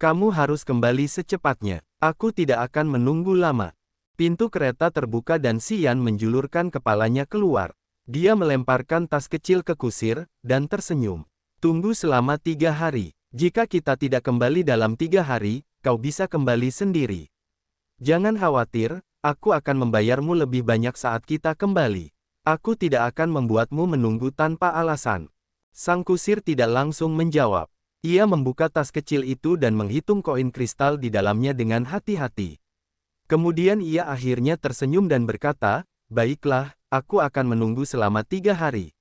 Kamu harus kembali secepatnya. Aku tidak akan menunggu lama. Pintu kereta terbuka dan Xian menjulurkan kepalanya keluar. Dia melemparkan tas kecil ke kusir, dan tersenyum. Tunggu selama 3 hari. Jika kita tidak kembali dalam 3 hari, kau bisa kembali sendiri. Jangan khawatir, Aku akan membayarmu lebih banyak saat kita kembali. Aku tidak akan membuatmu menunggu tanpa alasan. Sang kusir tidak langsung menjawab. Ia membuka tas kecil itu dan menghitung koin kristal di dalamnya dengan hati-hati. Kemudian ia akhirnya tersenyum dan berkata, "Baiklah, aku akan menunggu selama 3 hari.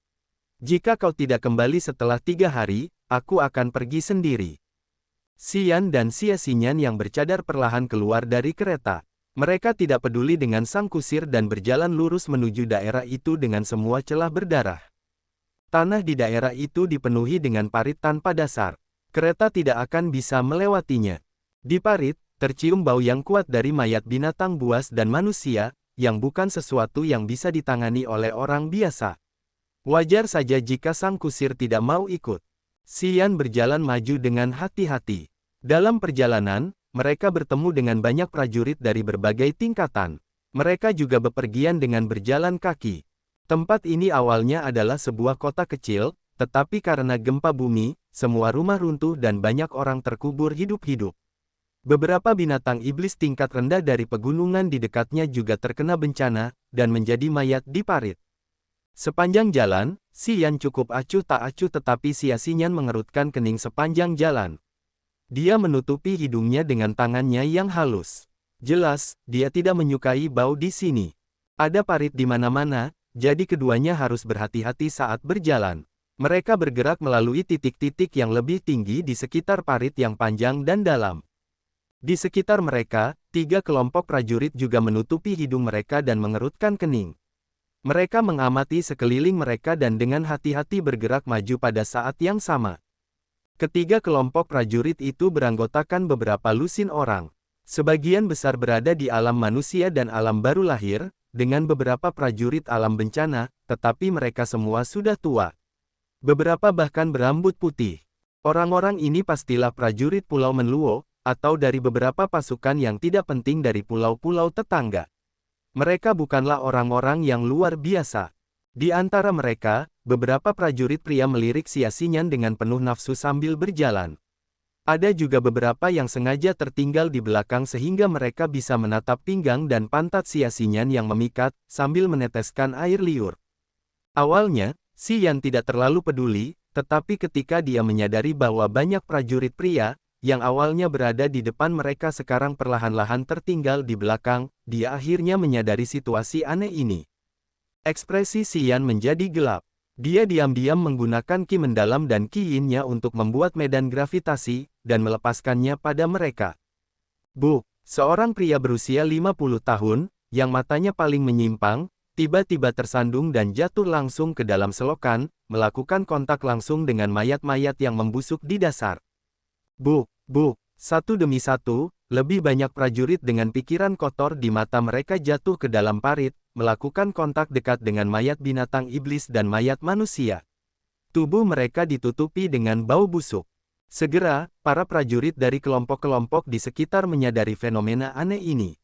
Jika kau tidak kembali setelah 3 hari, aku akan pergi sendiri." Xian dan Xia Xinyan yang bercadar perlahan keluar dari kereta. Mereka tidak peduli dengan sang kusir dan berjalan lurus menuju daerah itu dengan semua celah berdarah. Tanah di daerah itu dipenuhi dengan parit tanpa dasar. Kereta tidak akan bisa melewatinya. Di parit, tercium bau yang kuat dari mayat binatang buas dan manusia, yang bukan sesuatu yang bisa ditangani oleh orang biasa. Wajar saja jika sang kusir tidak mau ikut. Xian berjalan maju dengan hati-hati. Dalam perjalanan, mereka bertemu dengan banyak prajurit dari berbagai tingkatan. Mereka juga bepergian dengan berjalan kaki. Tempat ini awalnya adalah sebuah kota kecil, tetapi karena gempa bumi, semua rumah runtuh dan banyak orang terkubur hidup-hidup. Beberapa binatang iblis tingkat rendah dari pegunungan di dekatnya juga terkena bencana, dan menjadi mayat di parit. Sepanjang jalan, Xian cukup acuh tak acuh tetapi Xia Xinyan mengerutkan kening sepanjang jalan. Dia menutupi hidungnya dengan tangannya yang halus. Jelas, dia tidak menyukai bau di sini. Ada parit di mana-mana, jadi keduanya harus berhati-hati saat berjalan. Mereka bergerak melalui titik-titik yang lebih tinggi di sekitar parit yang panjang dan dalam. Di sekitar mereka, 3 kelompok prajurit juga menutupi hidung mereka dan mengerutkan kening. Mereka mengamati sekeliling mereka dan dengan hati-hati bergerak maju pada saat yang sama. Ketiga kelompok prajurit itu beranggotakan beberapa lusin orang. Sebagian besar berada di alam manusia dan alam baru lahir, dengan beberapa prajurit alam bencana, tetapi mereka semua sudah tua. Beberapa bahkan berambut putih. Orang-orang ini pastilah prajurit Pulau Menluo, atau dari beberapa pasukan yang tidak penting dari pulau-pulau tetangga. Mereka bukanlah orang-orang yang luar biasa. Di antara mereka, beberapa prajurit pria melirik Xia Xinyan dengan penuh nafsu sambil berjalan. Ada juga beberapa yang sengaja tertinggal di belakang sehingga mereka bisa menatap pinggang dan pantat Xia Xinyan yang memikat, sambil meneteskan air liur. Awalnya, Xian tidak terlalu peduli, tetapi ketika dia menyadari bahwa banyak prajurit pria, yang awalnya berada di depan mereka sekarang perlahan-lahan tertinggal di belakang, dia akhirnya menyadari situasi aneh ini. Ekspresi Xian menjadi gelap. Dia diam-diam menggunakan ki mendalam dan ki yin-nya untuk membuat medan gravitasi, dan melepaskannya pada mereka. Bu, seorang pria berusia 50 tahun, yang matanya paling menyimpang, tiba-tiba tersandung dan jatuh langsung ke dalam selokan, melakukan kontak langsung dengan mayat-mayat yang membusuk di dasar. Bu, satu demi satu, lebih banyak prajurit dengan pikiran kotor di mata mereka jatuh ke dalam parit, melakukan kontak dekat dengan mayat binatang iblis dan mayat manusia. Tubuh mereka ditutupi dengan bau busuk. Segera, para prajurit dari kelompok-kelompok di sekitar menyadari fenomena aneh ini.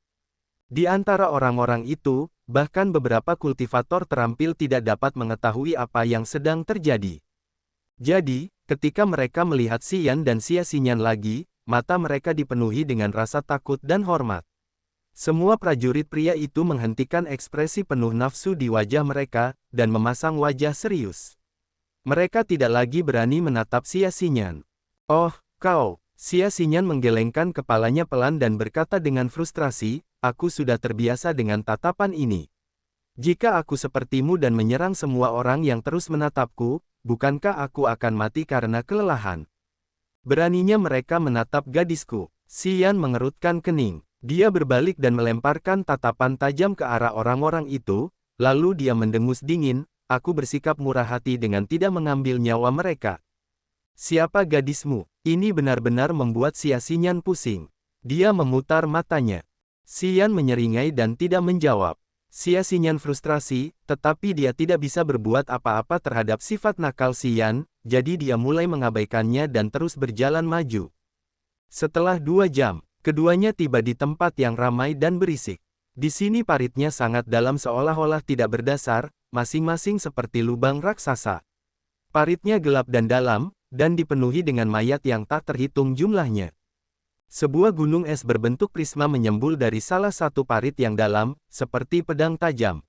Di antara orang-orang itu, bahkan beberapa kultivator terampil tidak dapat mengetahui apa yang sedang terjadi. Jadi, ketika mereka melihat Xian dan Xia Xinyan lagi, mata mereka dipenuhi dengan rasa takut dan hormat. Semua prajurit pria itu menghentikan ekspresi penuh nafsu di wajah mereka, dan memasang wajah serius. Mereka tidak lagi berani menatap Xia Xinyan. "Oh, kau!" Xia Xinyan menggelengkan kepalanya pelan dan berkata dengan frustrasi, "Aku sudah terbiasa dengan tatapan ini. Jika aku sepertimu dan menyerang semua orang yang terus menatapku, bukankah aku akan mati karena kelelahan?" Beraninya mereka menatap gadisku. Xian mengerutkan kening. Dia berbalik dan melemparkan tatapan tajam ke arah orang-orang itu, lalu dia mendengus dingin, "Aku bersikap murah hati dengan tidak mengambil nyawa mereka." "Siapa gadismu?" Ini benar-benar membuat Xia Xinyan pusing. Dia memutar matanya. Xian menyeringai dan tidak menjawab. Xia Xinyan frustrasi, tetapi dia tidak bisa berbuat apa-apa terhadap sifat nakal Xian, jadi dia mulai mengabaikannya dan terus berjalan maju. Setelah 2 jam, keduanya tiba di tempat yang ramai dan berisik. Di sini paritnya sangat dalam seolah-olah tidak berdasar, masing-masing seperti lubang raksasa. Paritnya gelap dan dalam, dan dipenuhi dengan mayat yang tak terhitung jumlahnya. Sebuah gunung es berbentuk prisma menyembul dari salah satu parit yang dalam, seperti pedang tajam.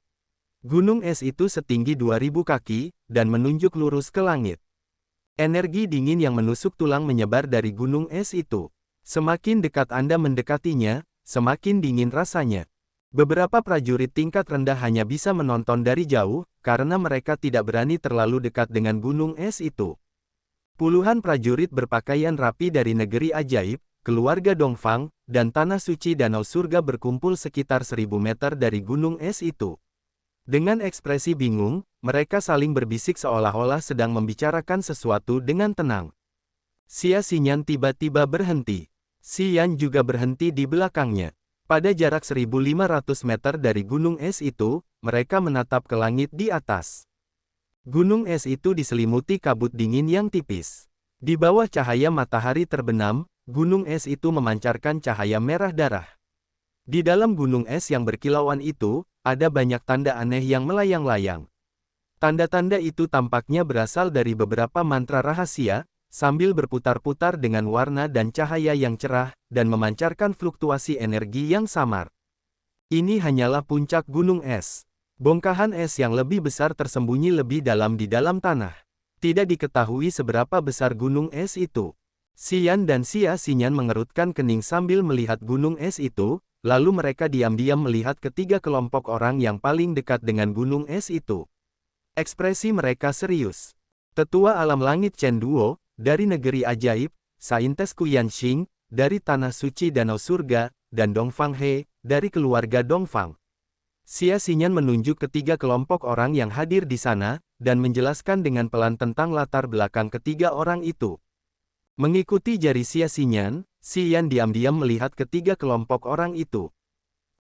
Gunung es itu setinggi 2000 kaki, dan menunjuk lurus ke langit. Energi dingin yang menusuk tulang menyebar dari gunung es itu. Semakin dekat Anda mendekatinya, semakin dingin rasanya. Beberapa prajurit tingkat rendah hanya bisa menonton dari jauh, karena mereka tidak berani terlalu dekat dengan gunung es itu. Puluhan prajurit berpakaian rapi dari negeri ajaib, keluarga Dongfang, dan tanah suci Danau Surga berkumpul sekitar 1000 meter dari gunung es itu. Dengan ekspresi bingung, mereka saling berbisik seolah-olah sedang membicarakan sesuatu dengan tenang. Xia Xinyan tiba-tiba berhenti. Xian juga berhenti di belakangnya. Pada jarak 1500 meter dari gunung es itu, mereka menatap ke langit di atas. Gunung es itu diselimuti kabut dingin yang tipis. Di bawah cahaya matahari terbenam, gunung es itu memancarkan cahaya merah darah. Di dalam gunung es yang berkilauan itu, ada banyak tanda aneh yang melayang-layang. Tanda-tanda itu tampaknya berasal dari beberapa mantra rahasia, sambil berputar-putar dengan warna dan cahaya yang cerah, dan memancarkan fluktuasi energi yang samar. Ini hanyalah puncak gunung es. Bongkahan es yang lebih besar tersembunyi lebih dalam di dalam tanah. Tidak diketahui seberapa besar gunung es itu. Xian dan Xia Xinyan mengerutkan kening sambil melihat gunung es itu, lalu mereka diam-diam melihat ketiga kelompok orang yang paling dekat dengan gunung es itu. Ekspresi mereka serius. Tetua alam langit Chen Duo, dari negeri ajaib, Saintes Kuyanxing, dari tanah suci Danau Surga, dan Dongfang He, dari keluarga Dongfang. Xia Xinyan menunjuk ketiga kelompok orang yang hadir di sana, dan menjelaskan dengan pelan tentang latar belakang ketiga orang itu. Mengikuti jari Xia Xinyan, Xian diam-diam melihat ketiga kelompok orang itu.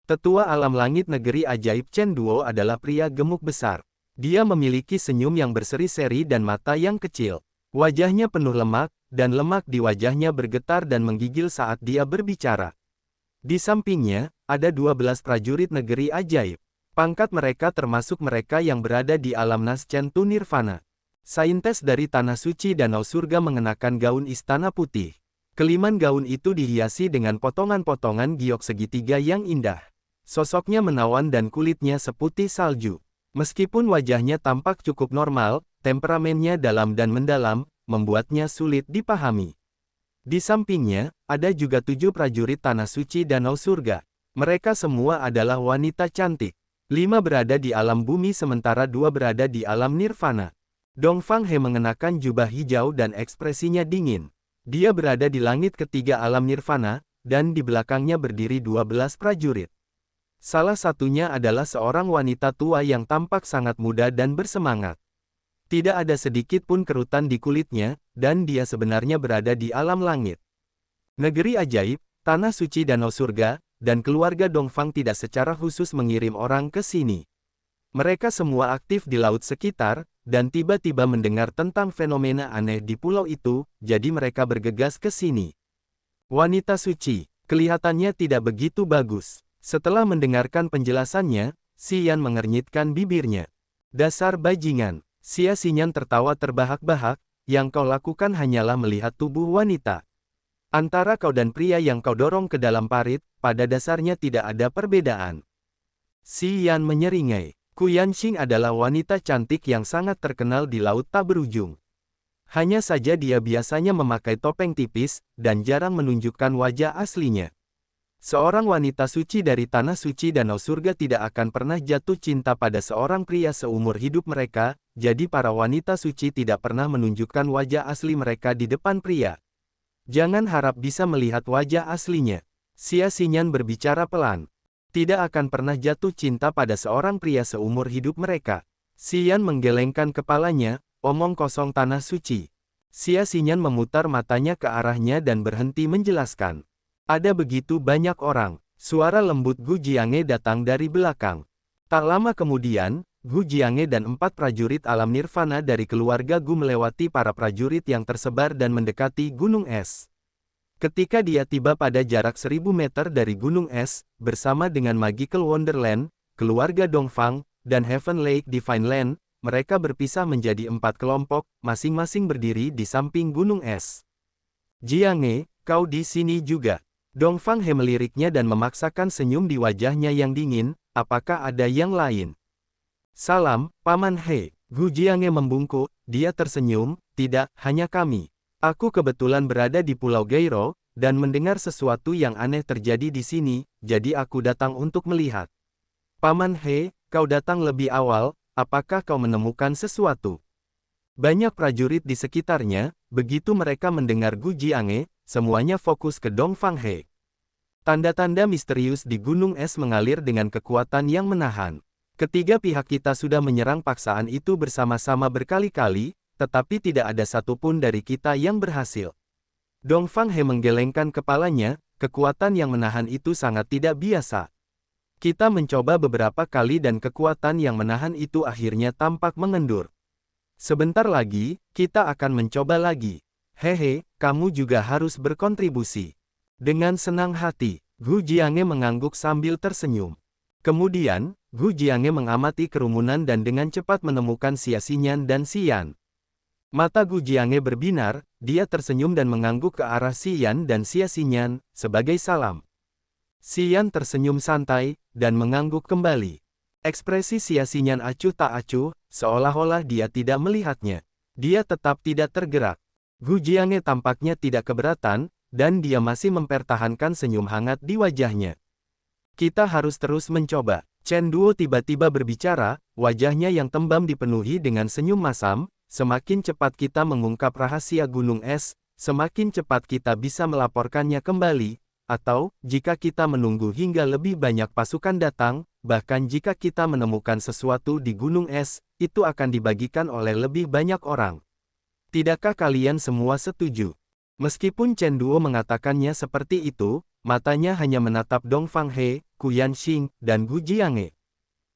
Tetua alam langit negeri ajaib Chen Duo adalah pria gemuk besar. Dia memiliki senyum yang berseri-seri dan mata yang kecil. Wajahnya penuh lemak, dan lemak di wajahnya bergetar dan menggigil saat dia berbicara. Di sampingnya, ada 12 prajurit negeri ajaib. Pangkat mereka termasuk mereka yang berada di alam Naskcentu Nirvana. Saintes dari Tanah Suci Danau Surga mengenakan gaun istana putih. Keliman gaun itu dihiasi dengan potongan-potongan giok segitiga yang indah. Sosoknya menawan dan kulitnya seputih salju. Meskipun wajahnya tampak cukup normal, temperamennya dalam dan mendalam, membuatnya sulit dipahami. Di sampingnya, ada juga 7 prajurit Tanah Suci Danau Surga. Mereka semua adalah wanita cantik. 5 berada di alam bumi sementara 2 berada di alam nirvana. Dongfang He mengenakan jubah hijau dan ekspresinya dingin. Dia berada di langit ketiga alam nirvana, dan di belakangnya berdiri 12 prajurit. Salah satunya adalah seorang wanita tua yang tampak sangat muda dan bersemangat. Tidak ada sedikit pun kerutan di kulitnya, dan dia sebenarnya berada di alam langit. Negeri ajaib, Tanah Suci Danau Surga, dan keluarga Dongfang tidak secara khusus mengirim orang ke sini. Mereka semua aktif di laut sekitar, dan tiba-tiba mendengar tentang fenomena aneh di pulau itu, jadi mereka bergegas ke sini. Wanita suci, kelihatannya tidak begitu bagus. Setelah mendengarkan penjelasannya, Xian mengernyitkan bibirnya. Dasar bajingan, Xia Xinyan tertawa terbahak-bahak, yang kau lakukan hanyalah melihat tubuh wanita. Antara kau dan pria yang kau dorong ke dalam parit, pada dasarnya tidak ada perbedaan. Xian menyeringai. Kuyanxing adalah wanita cantik yang sangat terkenal di laut tak berujung. Hanya saja dia biasanya memakai topeng tipis, dan jarang menunjukkan wajah aslinya. Seorang wanita suci dari Tanah Suci Danau Surga tidak akan pernah jatuh cinta pada seorang pria seumur hidup mereka, jadi para wanita suci tidak pernah menunjukkan wajah asli mereka di depan pria. Jangan harap bisa melihat wajah aslinya. Xia Xinyan berbicara pelan. Tidak akan pernah jatuh cinta pada seorang pria seumur hidup mereka. Xian menggelengkan kepalanya, omong kosong Tanah Suci. Xia Xinyan memutar matanya ke arahnya dan berhenti menjelaskan. Ada begitu banyak orang. Suara lembut Gu Jiange datang dari belakang. Tak lama kemudian, Gu Jiange dan 4 prajurit alam nirvana dari keluarga Gu melewati para prajurit yang tersebar dan mendekati gunung es. Ketika dia tiba pada jarak 1000 meter dari gunung es, bersama dengan Magical Wonderland, keluarga Dongfang, dan Heaven Lake Divine Land, mereka berpisah menjadi 4 kelompok, masing-masing berdiri di samping gunung es. Jiange, kau di sini juga. Dongfang He meliriknya dan memaksakan senyum di wajahnya yang dingin, apakah ada yang lain? Salam, Paman He. Gu Jiange membungkuk, dia tersenyum, tidak, hanya kami. Aku kebetulan berada di Pulau Gairo, dan mendengar sesuatu yang aneh terjadi di sini, jadi aku datang untuk melihat. Paman He, kau datang lebih awal, apakah kau menemukan sesuatu? Banyak prajurit di sekitarnya, begitu mereka mendengar Gu Jiange, semuanya fokus ke Dongfang He. Tanda-tanda misterius di gunung es mengalir dengan kekuatan yang menahan. Ketiga pihak kita sudah menyerang paksaan itu bersama-sama berkali-kali, tetapi tidak ada satupun dari kita yang berhasil. Dongfang He menggelengkan kepalanya, kekuatan yang menahan itu sangat tidak biasa. Kita mencoba beberapa kali dan kekuatan yang menahan itu akhirnya tampak mengendur. Sebentar lagi, kita akan mencoba lagi. Hehe, kamu juga harus berkontribusi. Dengan senang hati, Gu Jiange mengangguk sambil tersenyum. Kemudian, Gu Jiange mengamati kerumunan dan dengan cepat menemukan Xia Xinyan dan Xian. Mata Gu Jiange berbinar, dia tersenyum dan mengangguk ke arah Xian dan Xia Xinyan, sebagai salam. Xian tersenyum santai, dan mengangguk kembali. Ekspresi Xia Xinyan acuh tak acuh, seolah-olah dia tidak melihatnya. Dia tetap tidak tergerak. Gu Jiange tampaknya tidak keberatan, dan dia masih mempertahankan senyum hangat di wajahnya. Kita harus terus mencoba. Chen Duo tiba-tiba berbicara, wajahnya yang tembam dipenuhi dengan senyum masam, semakin cepat kita mengungkap rahasia gunung es, semakin cepat kita bisa melaporkannya kembali, atau, jika kita menunggu hingga lebih banyak pasukan datang, bahkan jika kita menemukan sesuatu di gunung es, itu akan dibagikan oleh lebih banyak orang. Tidakkah kalian semua setuju? Meskipun Chen Duo mengatakannya seperti itu, matanya hanya menatap Dongfang He, Kuyan-Xing, dan Gu Jiange.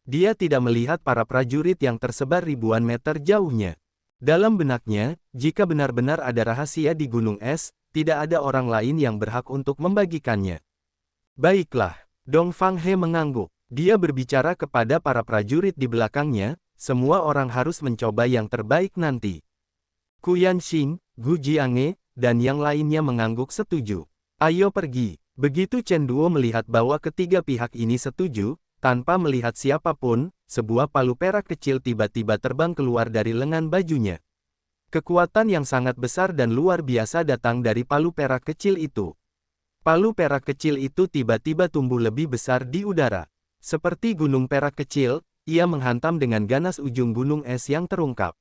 Dia tidak melihat para prajurit yang tersebar ribuan meter jauhnya. Dalam benaknya, jika benar-benar ada rahasia di gunung es, tidak ada orang lain yang berhak untuk membagikannya. Baiklah, Dongfang He mengangguk. Dia berbicara kepada para prajurit di belakangnya, semua orang harus mencoba yang terbaik nanti. Kuyan-Xing, Gu Jiange, dan yang lainnya mengangguk setuju. Ayo pergi. Begitu Chen Duo melihat bahwa ketiga pihak ini setuju, tanpa melihat siapapun, sebuah palu perak kecil tiba-tiba terbang keluar dari lengan bajunya. Kekuatan yang sangat besar dan luar biasa datang dari palu perak kecil itu. Palu perak kecil itu tiba-tiba tumbuh lebih besar di udara. Seperti gunung perak kecil, ia menghantam dengan ganas ujung gunung es yang terungkap.